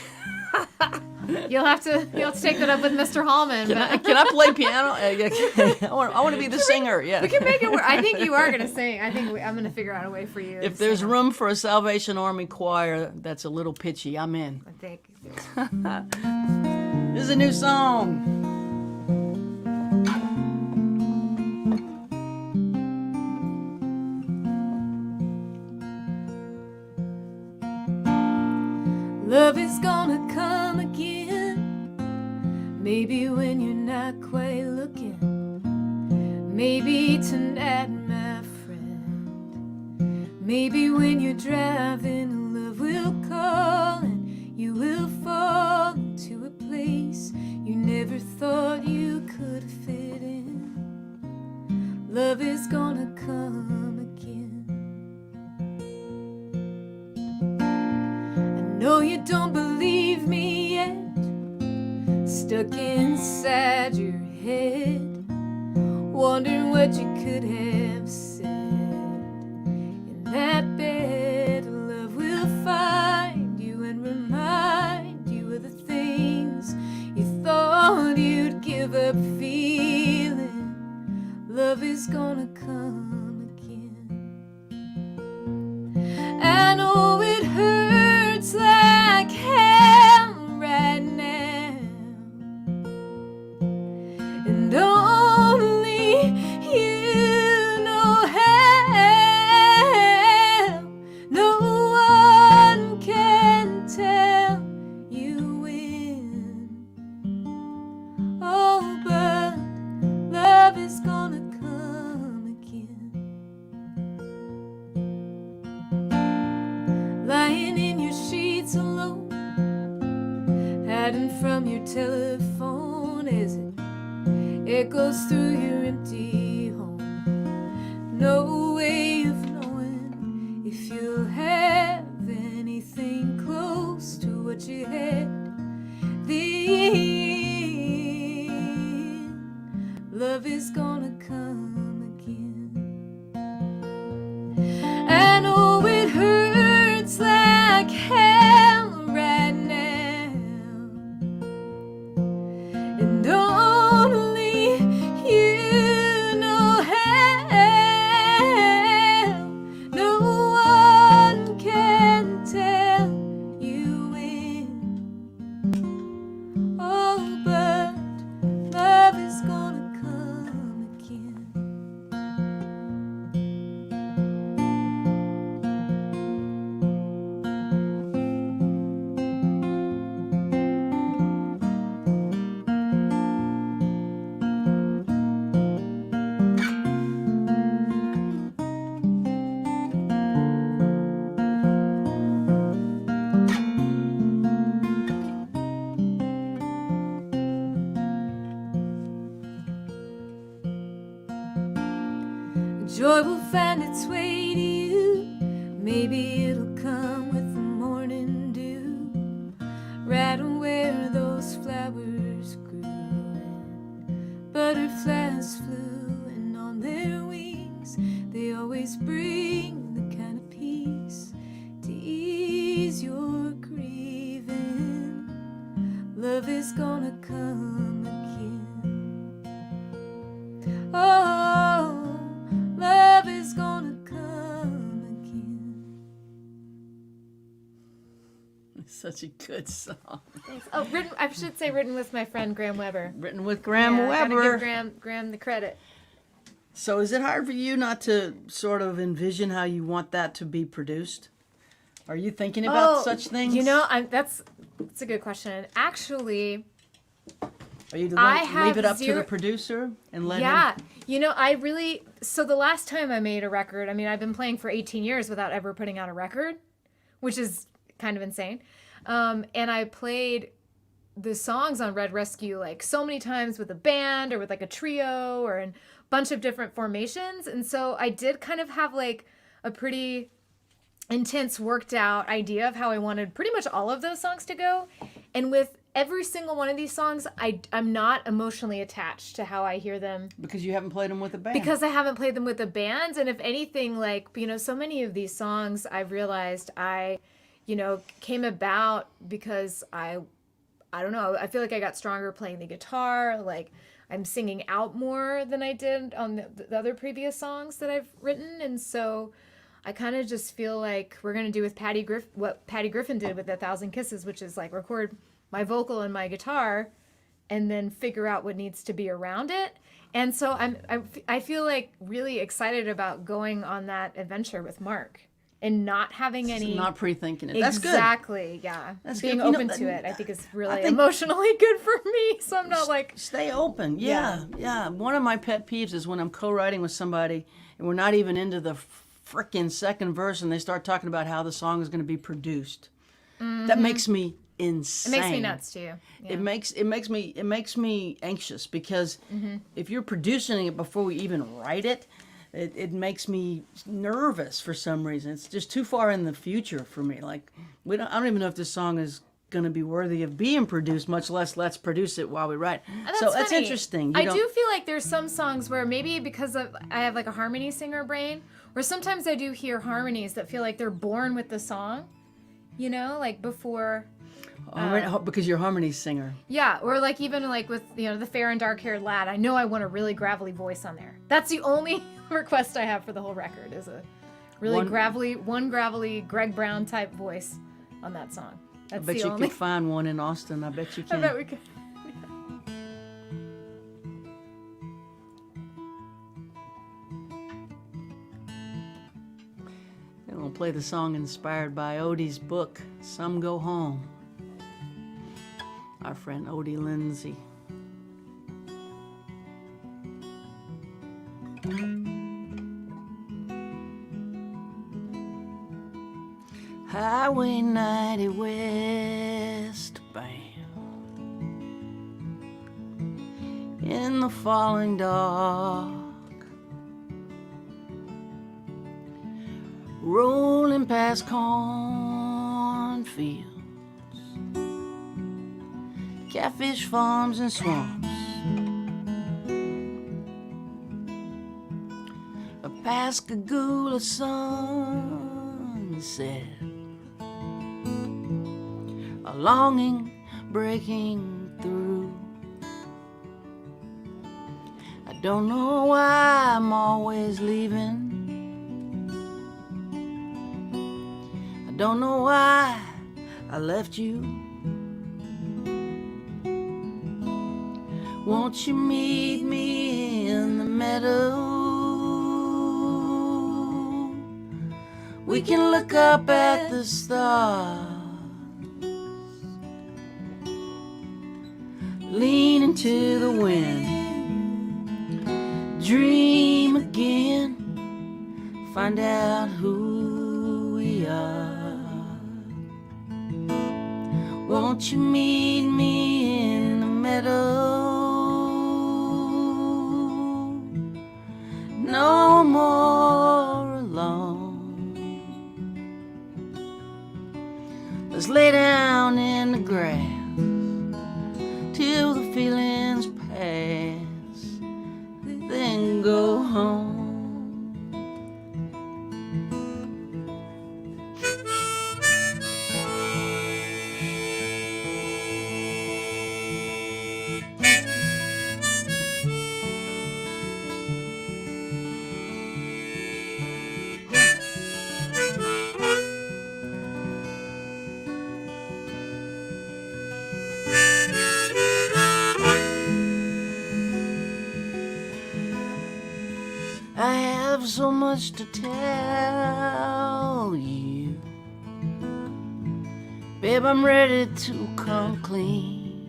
You'll have to take that up with Mr. Hallman. Can I play piano? I want to be the singer. Yeah. We can make it work. I think you are gonna sing. I think I'm gonna figure out a way for you. If there's room for a Salvation Army choir that's a little pitchy, I'm in. I think. This is a new song. Love is gonna come again. Maybe when you're not quite looking. Maybe tonight, my friend. Maybe when you're driving, love will call and you will fall into a place you never thought you could fit in. Love is gonna come again. No, you don't believe me yet. Stuck inside your head, wondering what you could have said. In that bed, love will find you and remind you of the things you thought you'd give up feeling. Love is gonna come again. I know it hurts like hell right now, and only you know how. No one can tell you when. Oh, but love is gonna come again. Lying in your sheets alone, hiding from your telephone as it echoes through your empty home. No way of knowing if you'll have anything close to what you had then. Love is gonna come Joy will find its way to you. Maybe it'll come with the morning dew, right where those flowers grew. And butterflies flew, and on their wings they always bring the kind of peace to ease your grieving. Love is gonna come again. Oh, love is gonna come again. It's such a good song. Thanks. Oh, I should say written with my friend Graham Weber. Written with Graham Yeah, Weber. gotta give Graham the credit. So is it hard for you not to sort of envision how you want that to be produced? Are you thinking about such things? You know, that's a good question. Actually, Are you I leave have it up to zero- the producer and let yeah. him? You know, so the last time I made a record, I mean, I've been playing for 18 years without ever putting out a record, which is kind of insane. And I played the songs on Red Rescue like so many times with a band or with like a trio or in a bunch of different formations. And so I did kind of have like a pretty intense worked out idea of how I wanted pretty much all of those songs to go. And with every single one of these songs, I'm not emotionally attached to how I hear them Because you haven't played them with a band. because I haven't played them with the bands. And if anything, like, you know, so many of these songs I've realized came about because I don't know, I feel like I got stronger playing the guitar. Like I'm singing out more than I did on the other previous songs that I've written. And so I kind of just feel like we're going to do with what Patty Griffin did with 1,000 Kisses, which is like record my vocal and my guitar and then figure out what needs to be around it. And so I feel like really excited about going on that adventure with Mark and not having any... Not pre-thinking it. That's good. Exactly, yeah. That's Being good. You know, open to it, I think is really think- emotionally good for me. So I'm not like... Stay open. Yeah. One of my pet peeves is when I'm co-writing with somebody and we're not even into the frickin' second verse and they start talking about how the song is going to be produced. That makes me insane. It makes me nuts too. Yeah. It makes me anxious because if you're producing it before we even write it, it makes me nervous for some reason. It's just too far in the future for me. Like I don't even know if this song is going to be worthy of being produced, much less let's produce it while we write. So that's funny. interesting. I do feel like there's some songs where maybe because I have like a harmony singer brain, where sometimes I do hear harmonies that feel like they're born with the song, you know, like before. Because you're a harmony singer. Yeah, or like even like with, you know, the fair and dark haired lad, I know I want a really gravelly voice on there. That's the only request I have for the whole record is a really gravelly Greg Brown type voice on that song. I That's bet the you only. could find one in Austin. I bet you I can. bet we could. I'm going to play the song inspired by Odie's book, Some Go Home. Our friend Odie Lindsay. Highway 90 westbound in the falling dark, rolling past cornfields, catfish farms and swamps, a Pascagoula sunset, a longing breaking through. I don't know why I'm always leaving. I don't know why I left you. Won't you meet me in the meadow? We can look up at the stars, lean into the wind, dream again, find out who we are. Won't you meet me in the meadow? No more so much to tell you. Babe, I'm ready to come clean.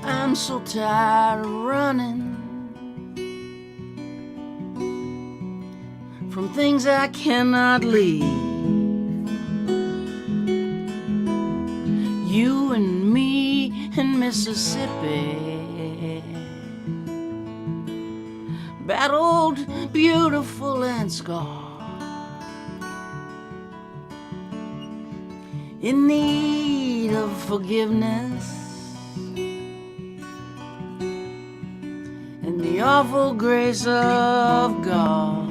I'm so tired of running from things I cannot leave. You and me in Mississippi, battled, beautiful and scarred, in need of forgiveness and the awful grace of God.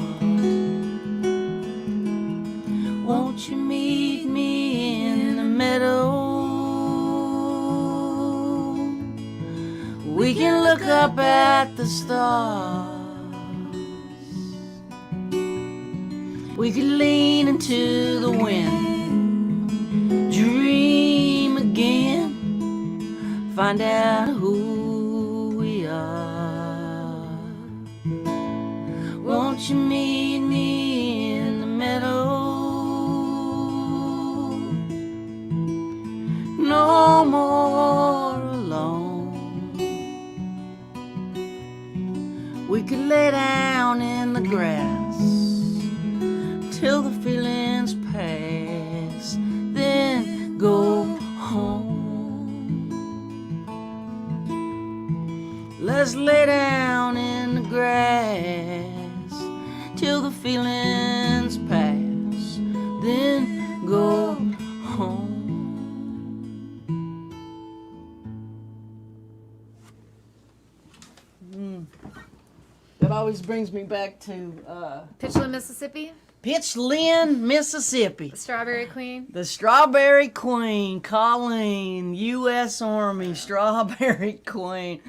Won't you meet me in the meadow? We can look up at the stars. We could lean into the wind, dream again, find out who we are. Won't you meet me in the meadow? No more alone. We could lay down in the grass till the feelings pass, then go home. Let's lay down in the grass till the feelings pass, then go home. That always brings me back to Pitchland, Mississippi. Pitchland, Mississippi. Strawberry Queen. The Strawberry Queen, Colleen, U.S. Army, Strawberry Queen.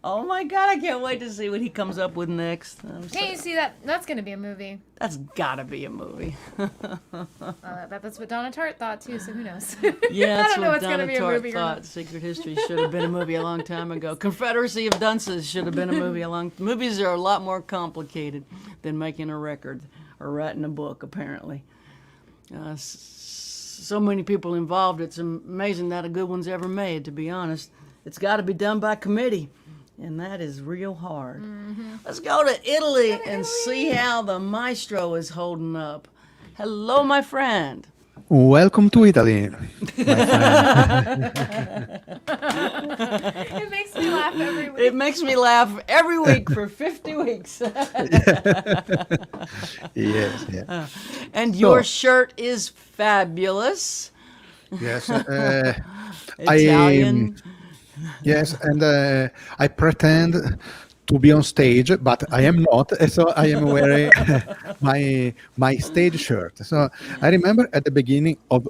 Oh my God, I can't wait to see what he comes up with next. Can't you see that? That's going to be a movie. That's gotta be a movie. That's what Donna Tartt thought too, so who knows? Yeah, I that's don't know what what's going to Donna be a Tartt movie or thought. not. Secret History should have been a movie a long time ago. Confederacy of Dunces should have been a movie a long. Movies are a lot more complicated than making a record or writing a book, apparently. So many people involved. It's amazing that a good one's ever made, to be honest. It's got to be done by committee, and that is real hard. Mm-hmm. Let's go to Italy and see how the Maestro is holding up. Hello, my friend. Welcome to Italy. It makes me laugh every week. It makes me laugh every week for 50 weeks. Yes, yeah. And your shirt is fabulous. Yes. Italian. Yes, and I pretend to be on stage, but I am not. So I am wearing my stage shirt. So I remember at the beginning of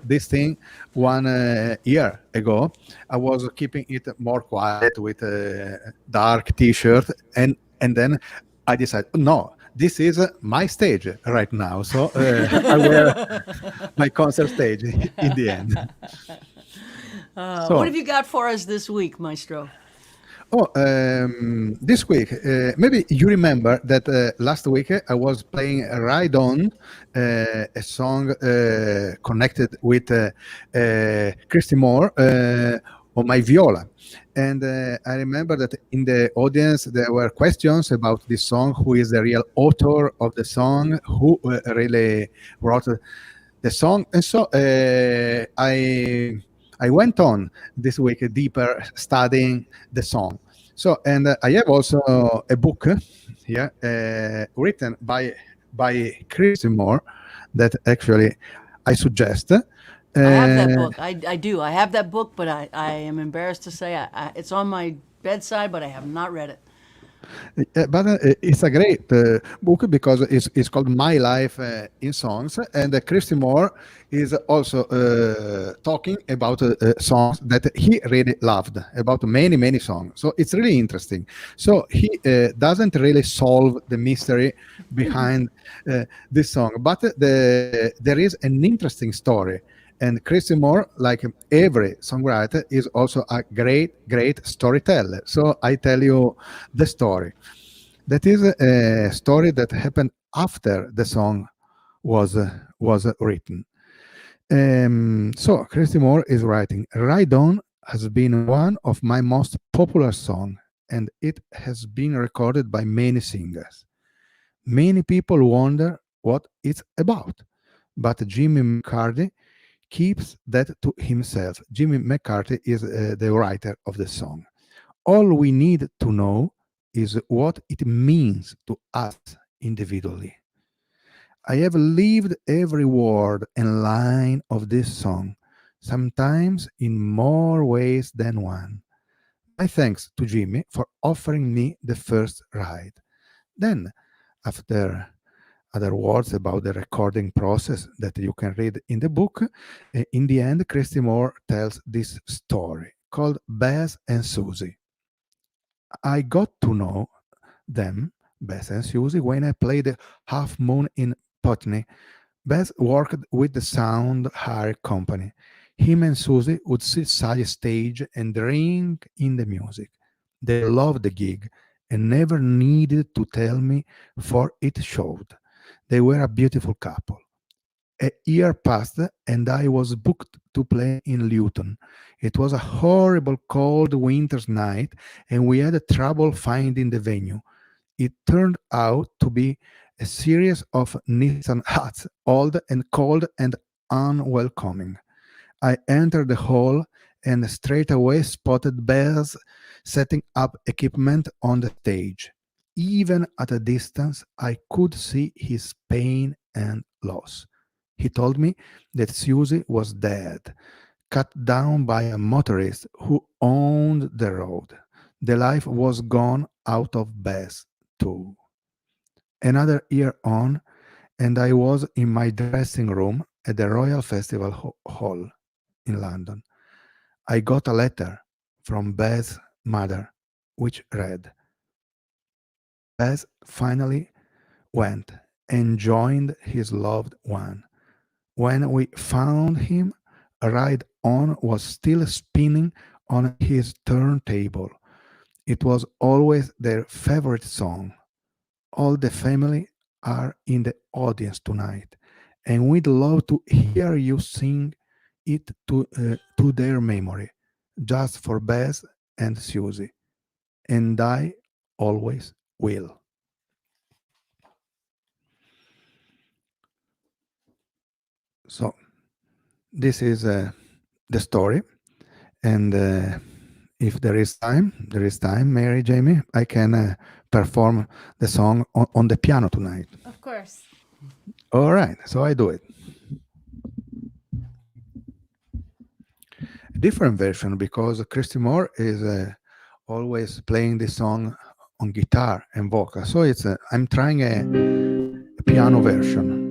this thing 1 year ago, I was keeping it more quiet with a dark T-shirt, and then I decided, no, this is my stage right now. So I wear my concert stage in the end. So, What have you got for us this week, Maestro? This week, maybe you remember that last week I was playing Ride On, a song connected with Christy Moore on my viola. And I remember that in the audience there were questions about this song, who is the real author of the song, who really wrote the song. And so I went on this week deeper studying the song. So, and I have also a book here written by Christy Moore that actually I suggest. I have that book. I do. I have that book, but I am embarrassed to say it's on my bedside, but I have not read it. But it's a great book because it's called My Life in Songs, and Christy Moore is also talking about songs that he really loved, about many songs. So it's really interesting. So he doesn't really solve the mystery behind this song, but there is an interesting story And Christy Moore, like every songwriter, is also a great storyteller. So I tell you the story. That is a story that happened after the song was written. So Christy Moore is writing, Ride On has been one of my most popular songs, and it has been recorded by many singers. Many people wonder what it's about, but Jimmy McCarthy keeps that to himself. Jimmy McCarthy is the writer of the song. All we need to know is what it means to us individually. I have lived every word and line of this song, sometimes in more ways than one. My thanks to Jimmy for offering me the first ride. Then, after other words about the recording process that you can read in the book, in the end, Christy Moore tells this story called Bess and Susie. I got to know them, Bess and Susie, when I played Half Moon in Putney. Bess worked with the Sound Hire Company. Him and Susie would sit side stage and drink in the music. They loved the gig and never needed to tell me, for it showed. They were a beautiful couple. A year passed and I was booked to play in Luton. It was a horrible cold winter's night and we had trouble finding the venue. It turned out to be a series of Nissan huts, old and cold and unwelcoming. I entered the hall and straight away spotted Bess setting up equipment on the stage. Even at a distance, I could see his pain and loss. He told me that Susie was dead, cut down by a motorist who owned the road. The life was gone out of Bess, too. Another year on, and I was in my dressing room at the Royal Festival Hall in London. I got a letter from Beth's mother, which read, Beth finally went and joined his loved one. When we found him, Ride On was still spinning on his turntable. It was always their favorite song. All the family are in the audience tonight, and we'd love to hear you sing it to their memory, just for Beth and Susie. And I always will. So, this is the story. And if there is time, Mary, Jamie, I can perform the song on the piano tonight. Of course. All right, so I do it. A different version because Christy Moore is always playing this song on guitar and vocal. So it's I'm trying a piano version.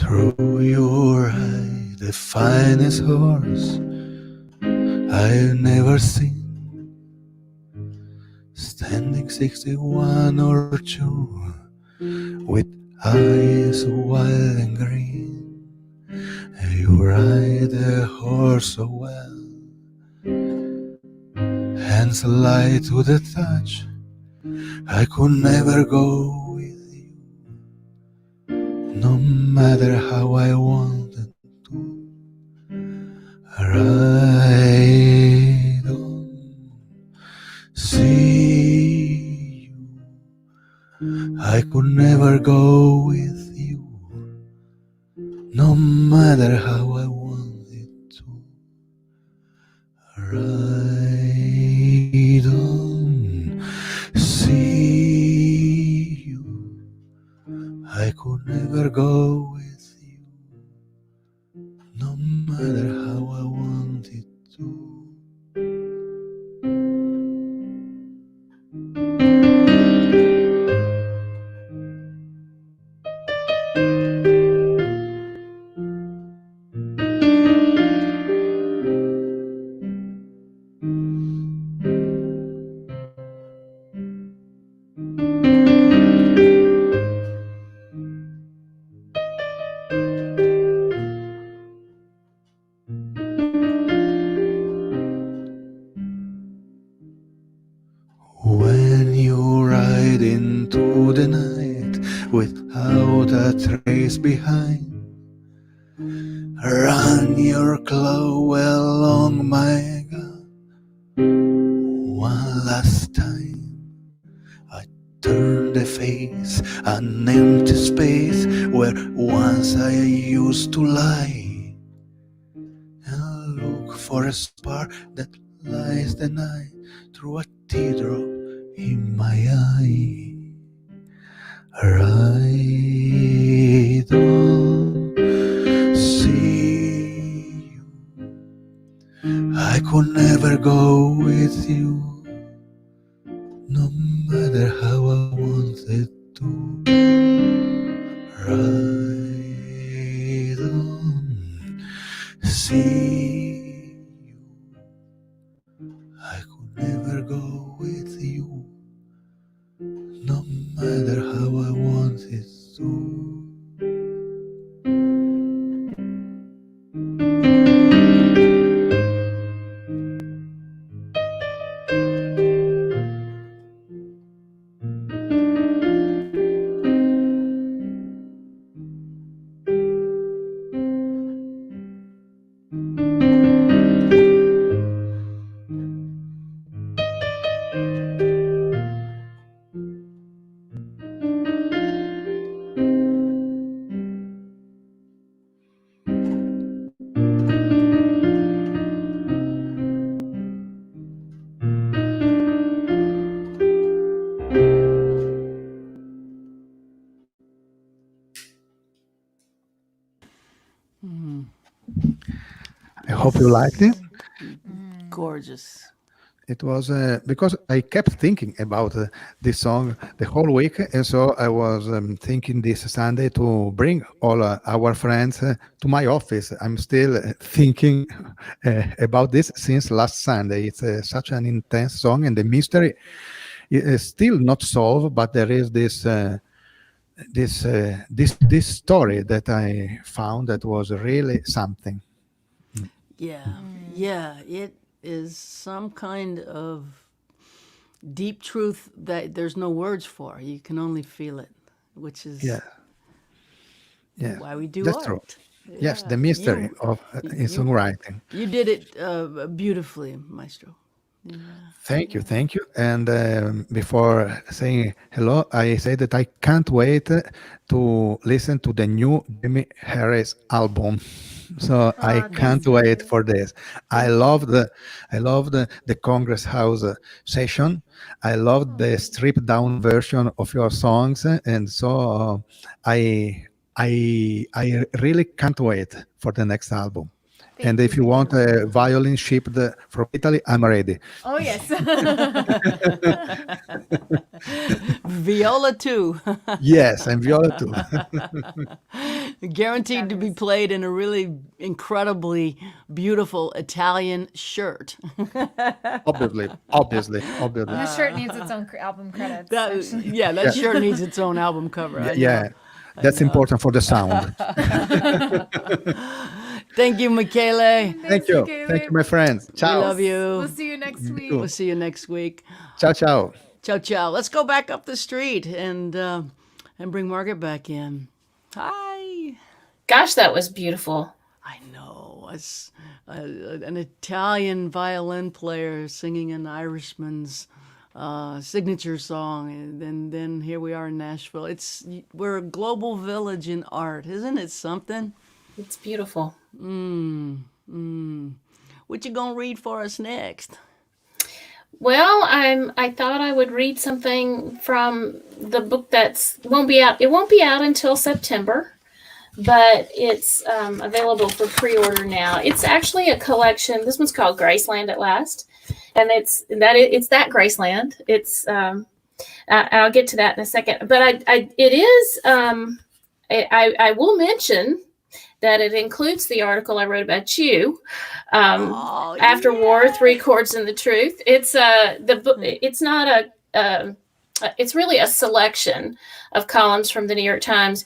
Through your eye, the finest horse I've never seen, standing 61 or 2, with eyes wild and green. You ride the horse so well, hands light to the touch. I could never go with you, no matter how I wanted to. Ride on, see you. I could never go with you, no matter how I wanted to. Ride on, could never go with you, no matter how I wanted to. When you ride into the night without a trace behind, run your claw along my gut one last time. I turn the face, an empty space where once I used to lie, and look for a spark that lights the night through a teardrop in my eye. I don't see you. I could never go with you, no matter how I wanted to. I don't see you. I could never go with you, no matter how I wanted to. I hope you liked it. Gorgeous. It was because I kept thinking about this song the whole week, and so I was thinking this Sunday to bring all our friends to my office. I'm still thinking about this since last Sunday. It's such an intense song, and the mystery is still not solved. But there is this story that I found that was really something. Yeah. Yeah. It is some kind of deep truth that there's no words for. You can only feel it, which is Yeah, why we do that's art. true. Yes, Yeah. the mystery of in songwriting. You did it beautifully, Maestro. Thank you, thank you. And before saying hello, I say that I can't wait to listen to the new Jimmy Harris album. So I can't wait for this. I love the Congress House session. I love the stripped down version of your songs, and so I really can't wait for the next album. And if you want a violin shipped from Italy, I'm ready. Oh, yes. Viola too. Yes, and viola too. Guaranteed to be played in a really incredibly beautiful Italian shirt. Obviously. The shirt needs its own album credits. actually. That shirt needs its own album cover. I know. Yeah, that's important for the sound. Thank you, Michele. Thank you, my friends. We Ciao. love you. We'll see you next week. We'll see you next week. Ciao, ciao. Ciao, ciao. Let's go back up the street and bring Margaret back in. Hi. Gosh, that was beautiful. I know. It's an Italian violin player singing an Irishman's signature song, and then here we are in Nashville. We're a global village in art, isn't it something? It's beautiful. What you gonna read for us next? Well, I thought I would read something from the book that's won't be out. It won't be out until September, but it's available for pre-order now. It's actually a collection. This one's called Graceland at Last, and it's that Graceland. It's I'll get to that in a second, but I will mention that it includes the article I wrote about you, After War, 3 Chords and the Truth. It's the book. It's not it's really a selection of columns from the New York Times.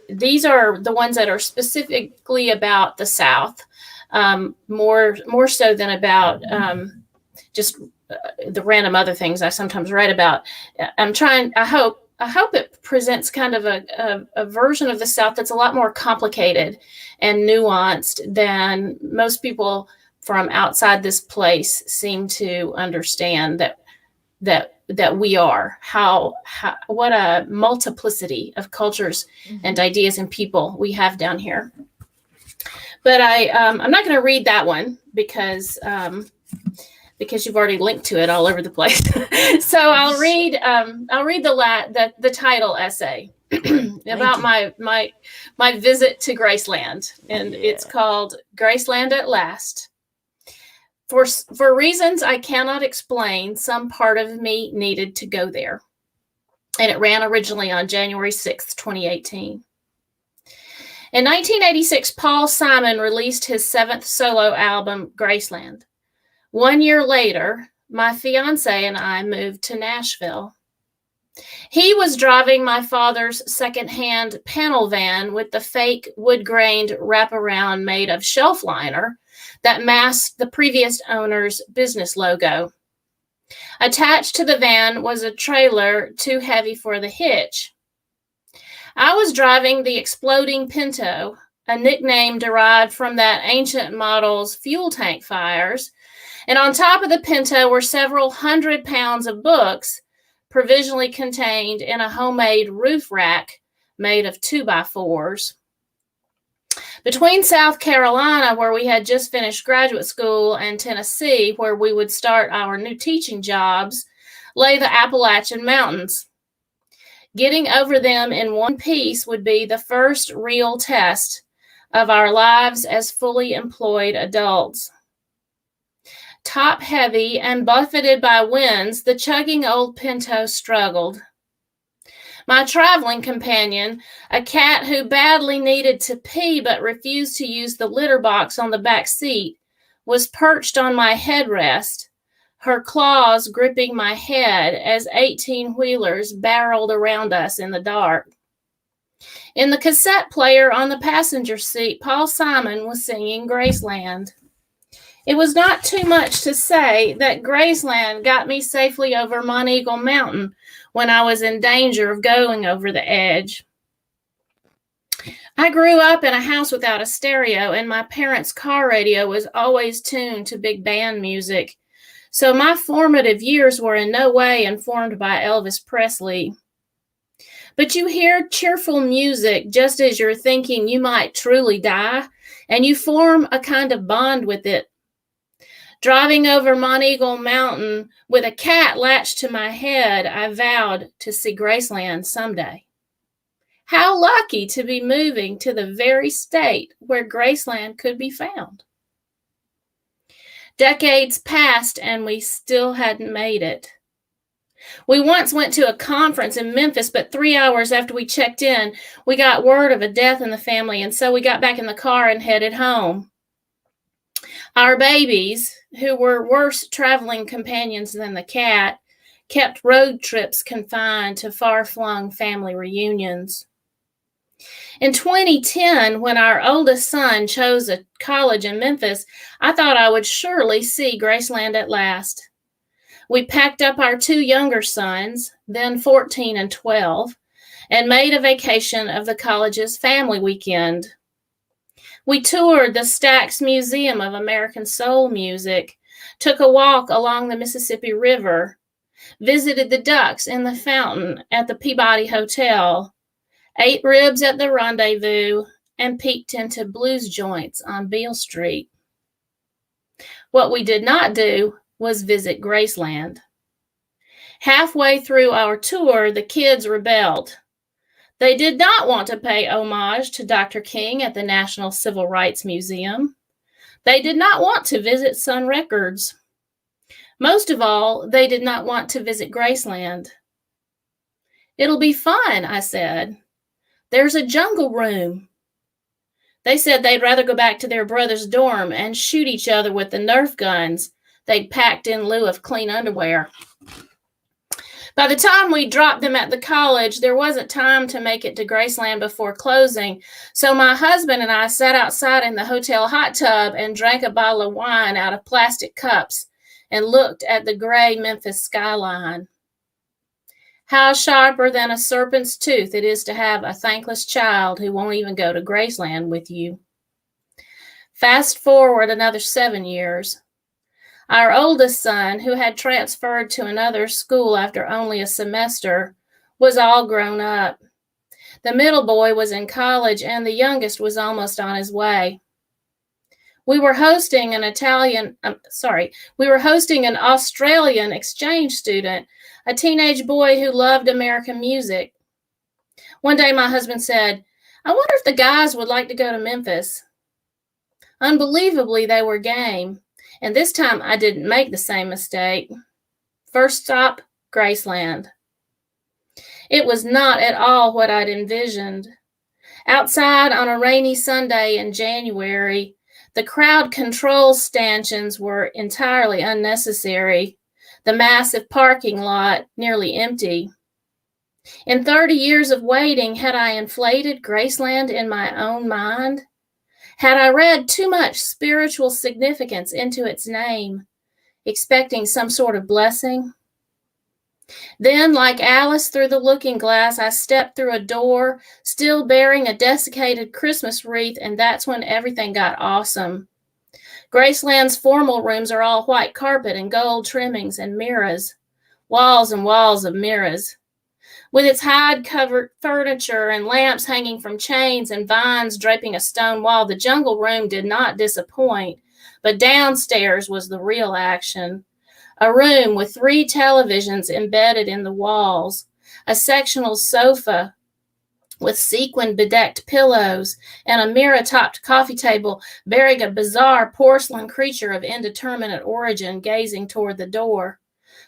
These are the ones that are specifically about the South, more so than about just the random other things I sometimes write about. I hope it presents kind of a version of the South that's a lot more complicated and nuanced than most people from outside this place seem to understand that we are. What a multiplicity of cultures and ideas and people we have down here. But I'm not going to read that one because you've already linked to it all over the place. So I'll read the title essay about my visit to Graceland, and it's called Graceland at Last. For reasons I cannot explain, some part of me needed to go there. And it ran originally on January 6th, 2018. In 1986, Paul Simon released his 7th solo album, Graceland. 1 year later, my fiance and I moved to Nashville. He was driving my father's secondhand panel van with the fake wood-grained wraparound made of shelf liner that masked the previous owner's business logo. Attached to the van was a trailer too heavy for the hitch. I was driving the exploding Pinto, a nickname derived from that ancient model's fuel tank fires, and on top of the Pinto were several 100 pounds of books provisionally contained in a homemade roof rack made of 2x4s. Between South Carolina, where we had just finished graduate school, and Tennessee, where we would start our new teaching jobs, lay the Appalachian Mountains. Getting over them in one piece would be the first real test of our lives as fully employed adults. Top heavy and buffeted by winds, the chugging old Pinto struggled. My traveling companion, a cat who badly needed to pee but refused to use the litter box on the back seat, was perched on my headrest, her claws gripping my head as 18-wheelers barreled around us in the dark. In the cassette player on the passenger seat, Paul Simon was singing Graceland. It was not too much to say that Graceland got me safely over Monteagle Mountain when I was in danger of going over the edge. I grew up in a house without a stereo, and my parents' car radio was always tuned to big band music, so my formative years were in no way informed by Elvis Presley. But you hear cheerful music just as you're thinking you might truly die, and you form a kind of bond with it. Driving over Monteagle Mountain with a cat latched to my head, I vowed to see Graceland someday. How lucky to be moving to the very state where Graceland could be found. Decades passed and we still hadn't made it. We once went to a conference in Memphis, but 3 hours after we checked in, we got word of a death in the family, and so we got back in the car and headed home. Our babies, who were worse traveling companions than the cat, kept road trips confined to far-flung family reunions. In 2010, when our oldest son chose a college in Memphis, I thought I would surely see Graceland at last. We packed up our 2 younger sons, then 14 and 12, and made a vacation of the college's family weekend. We toured the Stax Museum of American Soul Music, took a walk along the Mississippi River, visited the ducks in the fountain at the Peabody Hotel, ate ribs at the Rendezvous, and peeked into blues joints on Beale Street. What we did not do was visit Graceland. Halfway through our tour, the kids rebelled. They did not want to pay homage to Dr. King at the National Civil Rights Museum. They did not want to visit Sun Records. Most of all, they did not want to visit Graceland. It'll be fun, I said. There's a jungle room. They said they'd rather go back to their brother's dorm and shoot each other with the Nerf guns they'd packed in lieu of clean underwear. By the time we dropped them at the college, there wasn't time to make it to Graceland before closing, so my husband and I sat outside in the hotel hot tub and drank a bottle of wine out of plastic cups and looked at the gray Memphis skyline. How sharper than a serpent's tooth it is to have a thankless child who won't even go to Graceland with you. Fast forward another 7 years. Our oldest son, who had transferred to another school after only a semester, was all grown up. The middle boy was in college and the youngest was almost on his way. We were hosting an Australian exchange student, a teenage boy who loved American music. One day my husband said, "I wonder if the guys would like to go to Memphis." Unbelievably, they were game. And this time I didn't make the same mistake. First stop, Graceland. It was not at all what I'd envisioned. Outside on a rainy Sunday in January, the crowd control stanchions were entirely unnecessary, the massive parking lot nearly empty. In 30 years of waiting, had I inflated Graceland in my own mind? Had I read too much spiritual significance into its name, expecting some sort of blessing? Then, like Alice through the looking glass, I stepped through a door, still bearing a desiccated Christmas wreath, and that's when everything got awesome. Graceland's formal rooms are all white carpet and gold trimmings and mirrors, walls and walls of mirrors. With its hide-covered furniture and lamps hanging from chains and vines draping a stone wall, the jungle room did not disappoint, but downstairs was the real action. A room with 3 televisions embedded in the walls, a sectional sofa with sequin-bedecked pillows, and a mirror-topped coffee table bearing a bizarre porcelain creature of indeterminate origin gazing toward the door.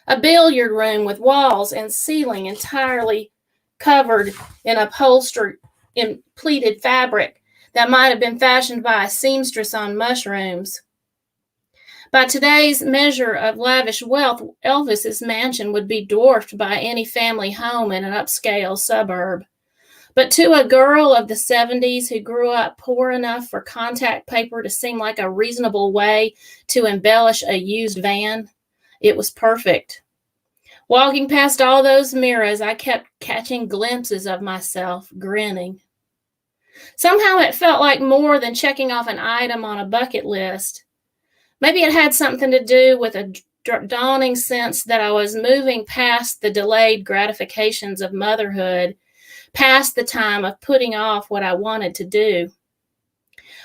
A billiard room with walls and ceiling entirely covered in upholstery in pleated fabric that might have been fashioned by a seamstress on mushrooms. By today's measure of lavish wealth, Elvis's mansion would be dwarfed by any family home in an upscale suburb. But to a girl of the 70s who grew up poor enough for contact paper to seem like a reasonable way to embellish a used van, it was perfect. Walking past all those mirrors, I kept catching glimpses of myself, grinning. Somehow it felt like more than checking off an item on a bucket list. Maybe it had something to do with a dawning sense that I was moving past the delayed gratifications of motherhood, past the time of putting off what I wanted to do.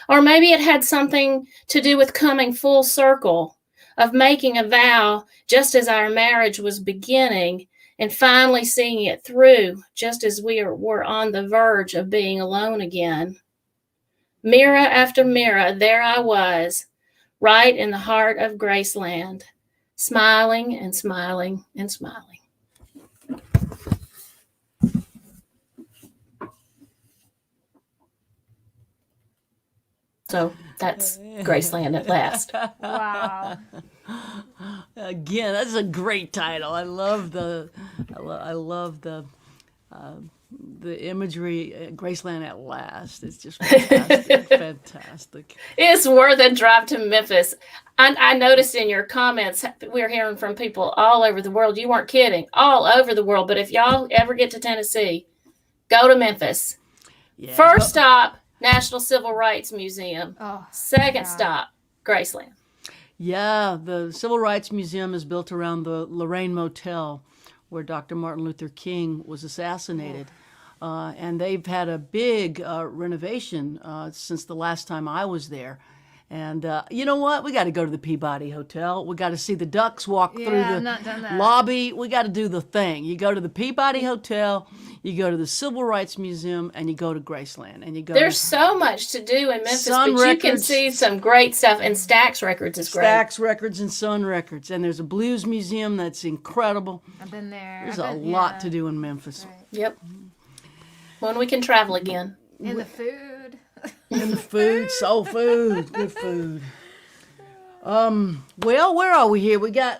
Or maybe it had something to do with coming full circle, of making a vow just as our marriage was beginning and finally seeing it through just as we were on the verge of being alone again. Mirror after mirror, there I was, right in the heart of Graceland, smiling and smiling and smiling. So that's Graceland at last. Wow. Again, that's a great title. I love the imagery. Graceland at last. It's just fantastic. Fantastic. It's worth a drive to Memphis. I noticed in your comments, we're hearing from people all over the world. You weren't kidding. All over the world. But if y'all ever get to Tennessee, go to Memphis. Yeah. First stop, National Civil Rights Museum. Oh, Second stop, Graceland. Yeah, the Civil Rights Museum is built around the Lorraine Motel, where Dr. Martin Luther King was assassinated. And they've had a big renovation since the last time I was there. And you know what? We got to go to the Peabody Hotel. We got to see the ducks walk through Yeah, the I've not done that. lobby. We got to do the thing. You go to the Peabody Hotel, you go to the Civil Rights Museum, and you go to Graceland. And you go There's to so much to do in Memphis, Sun but you can Records. see some great stuff. And Stax Records is great. Stax Records and Sun Records. And there's a blues museum that's incredible. I've been there. There's I've a been- lot yeah. to do in Memphis. Right. Yep. When we can travel again. And the food. And the food, soul food, good food. Well, where are we here?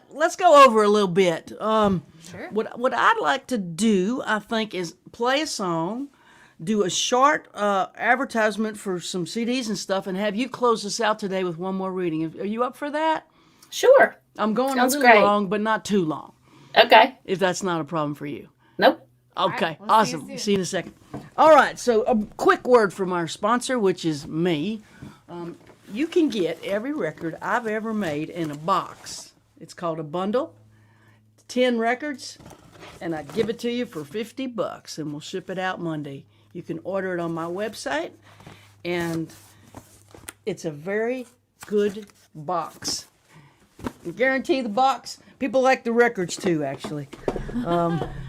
Let's go over a little bit. Sure. What I'd like to do, I think, is play a song, do a short advertisement for some CDs and stuff, and have you close us out today with one more reading. Are you up for that? Sure. I'm going Sounds a little great. long, but not too long, Okay. if that's not a problem for you. Nope. Okay, we'll see you awesome. soon. See you in a second. All right, so a quick word from our sponsor, which is me. You can get every record I've ever made in a box. It's called a bundle, 10 records, and I give it to you for $50, and we'll ship it out Monday. You can order it on my website, and it's a very good box. I guarantee the box. People like the records too, actually.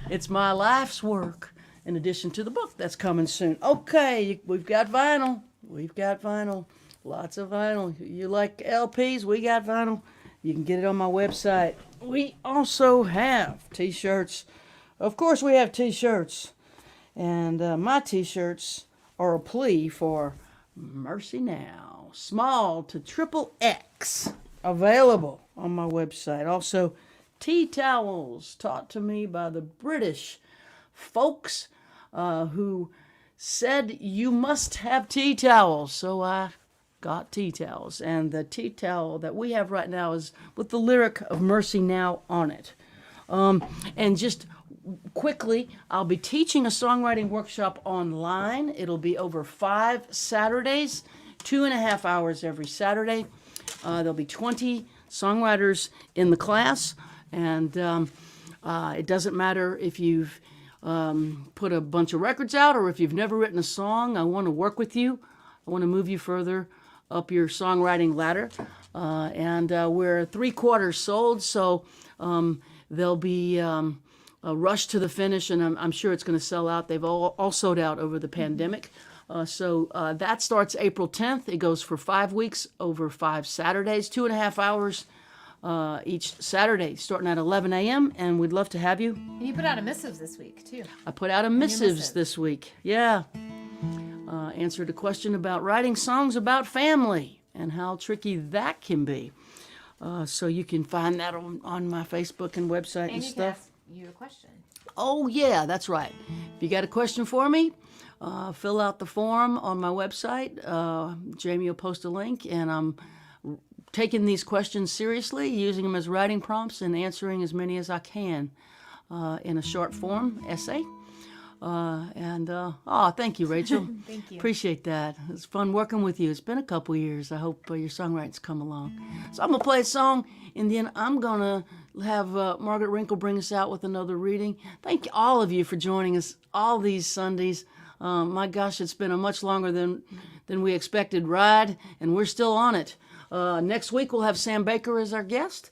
It's my life's work in addition to the book that's coming soon. Okay, we've got vinyl. We've got vinyl. Lots of vinyl. You like LPs? We got vinyl. You can get it on my website. We also have T-shirts. Of course, we have T-shirts. And my T-shirts are a plea for Mercy Now. Small to XXX. Available on my website. Also, tea towels taught to me by the British folks who said you must have tea towels. So I got tea towels. And the tea towel that we have right now is with the lyric of Mercy Now on it. And just quickly, I'll be teaching a songwriting workshop online. It'll be over 5 Saturdays, 2.5 hours every Saturday. There'll be 20 songwriters in the class, and it doesn't matter if you've put a bunch of records out or if you've never written a song. I want to work with you. I want to move you further up your songwriting ladder. And we're 3/4 sold, so there'll be a rush to the finish, and I'm sure it's going to sell out. They've all sold out over the pandemic. So that starts April 10th. It goes for 5 weeks over 5 Saturdays, 2.5 hours each Saturday, starting at 11 a.m. And we'd love to have you. And you put out a missives this week, too. I put out a missives missive. this week. Yeah. Answered a question about writing songs about family and how tricky that can be. So you can find that on my Facebook and website and And you can stuff. ask you a question. Oh, yeah, that's right. If you got a question for me, fill out the form on my website. Jamie will post a link, and I'm taking these questions seriously, using them as writing prompts and answering as many as I can in a short form essay. Thank you, Rachel. Thank you. Appreciate that. It's fun working with you. It's been a couple years. I hope your songwriting's come along. So I'm going to play a song, and then I'm going to have Margaret Renkl bring us out with another reading. Thank all of you for joining us all these Sundays. My gosh, it's been a much longer than we expected ride, and we're still on it. Next week, we'll have Sam Baker as our guest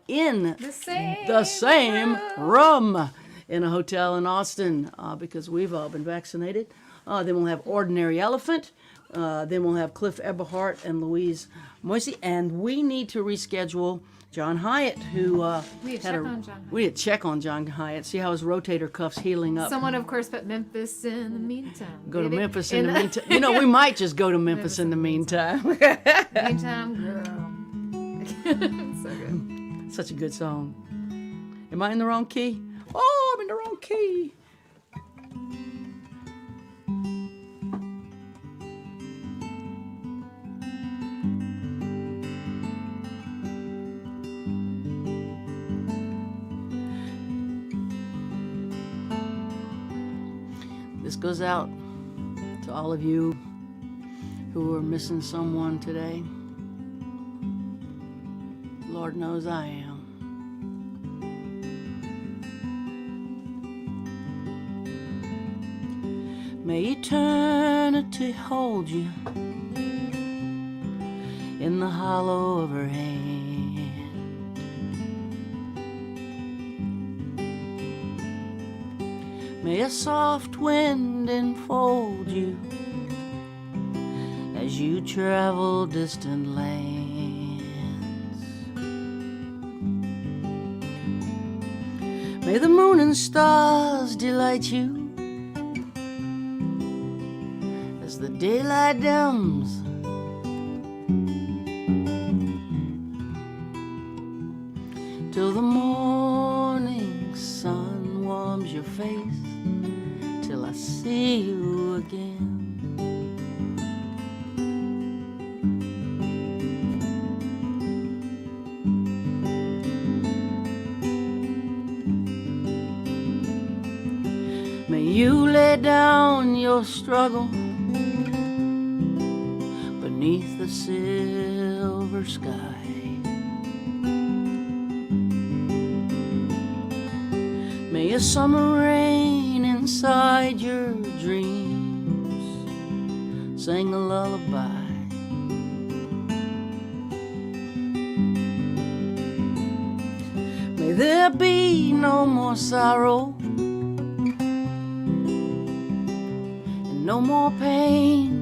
in the same room in a hotel in Austin because we've all been vaccinated. Then we'll have Ordinary Elephant. Then we'll have Cliff Eberhardt and Louise Moisey. And we need to reschedule John Hyatt, who We had check on John Hyatt. we had to check on John Hyatt, see how his rotator cuff's healing up. Someone, of course, put Memphis in the meantime. Go to Baby. Memphis in the meantime. You know, we might just go to Memphis in the meantime. Meantime, girl. So good. Such a good song. Am I in the wrong key? Oh, I'm in the wrong key. This goes out to all of you who are missing someone today. Lord knows I am. May eternity hold you in the hollow of her hand. May a soft wind enfold you as you travel distant lands. May the moon and stars delight you as the daylight dims. Till the morning sun warms your face, till I see you again. May you lay down your struggle beneath the silver sky. May a summer rain inside your dreams sing a lullaby. May there be no more sorrow and no more pain.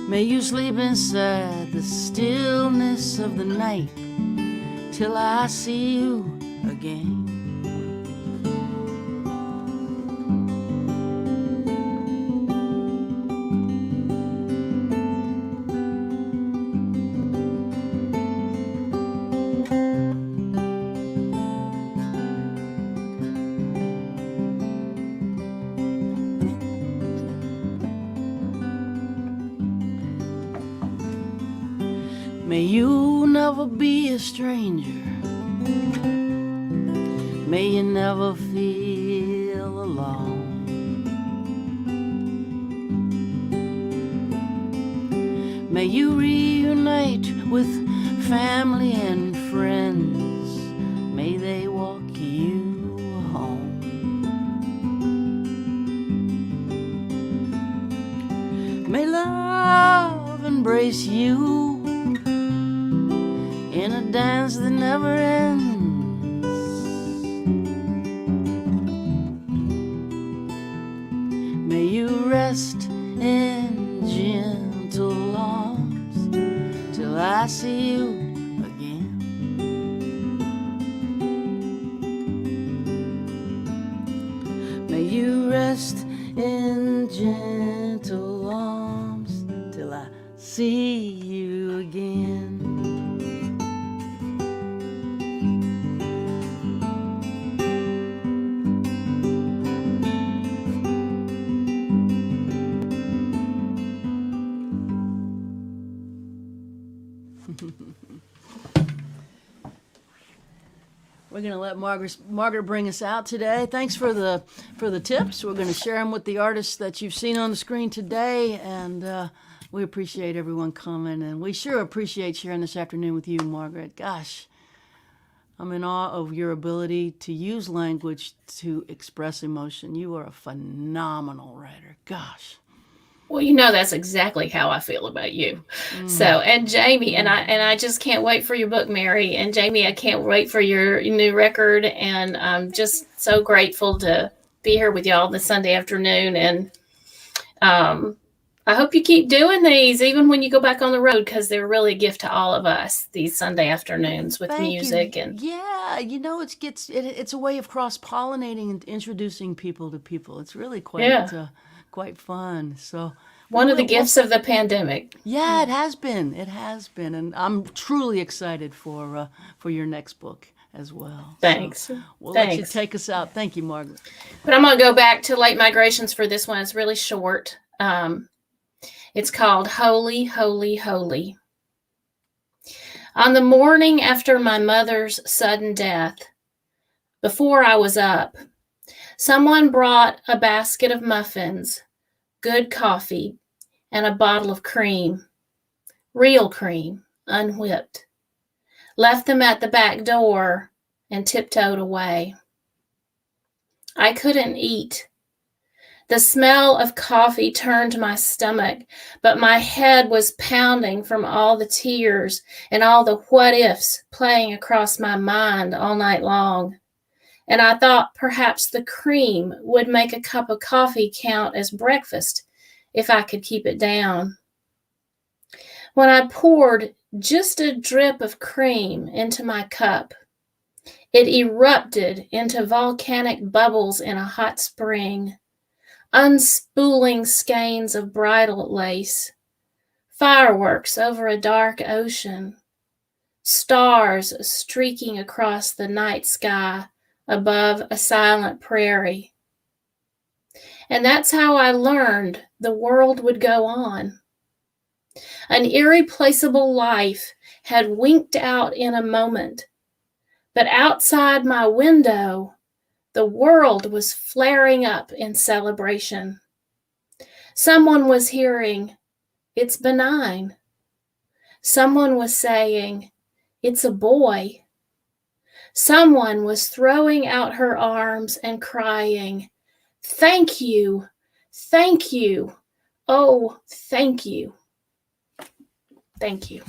May you sleep inside the stillness of the night till I see you again. May you never be a stranger. May you never feel alone. May you reunite with family and friends. May they walk you home. May love embrace you in a dance that never ends. May you rest in gentle arms till I see you again. May you rest in gentle arms till I see you again. We're going to let Margaret bring us out today. Thanks for the tips. We're going to share them with the artists that you've seen on the screen today, and we appreciate everyone coming, and we sure appreciate sharing this afternoon with you, Margaret. Gosh, I'm in awe of your ability to use language to express emotion. You are a phenomenal writer. Gosh. Well, you know, that's exactly how I feel about you. So, and Jamie, and I just can't wait for your book, Mary. And Jamie, I can't wait for your new record. And I'm just so grateful to be here with y'all this Sunday afternoon. And I hope you keep doing these, even when you go back on the road, because they're really a gift to all of us, these Sunday afternoons with music. You. And yeah, you know, it's a way of cross-pollinating and introducing people to people. It's really quite fun. So one of the gifts of the pandemic. Yeah, it has been, and I'm truly excited for your next book as well. Thanks. So we'll let you take us out. Thank you, Margaret. But I'm going to go back to Late Migrations for this one. It's really short. It's called Holy, Holy, Holy. On the morning after my mother's sudden death, before I was up, someone brought a basket of muffins, good coffee, and a bottle of cream, real cream, unwhipped. Left them at the back door and tiptoed away. I couldn't eat. The smell of coffee turned my stomach, but my head was pounding from all the tears and all the what ifs playing across my mind all night long. And I thought perhaps the cream would make a cup of coffee count as breakfast if I could keep it down. When I poured just a drip of cream into my cup, it erupted into volcanic bubbles in a hot spring, unspooling skeins of bridal lace, fireworks over a dark ocean, stars streaking across the night sky above a silent prairie. And that's how I learned the world would go on. An irreplaceable life had winked out in a moment, but outside my window, the world was flaring up in celebration. Someone was hearing, "It's benign." Someone was saying, "It's a boy." Someone was throwing out her arms and crying, "Thank you, thank you, oh, thank you." Thank you.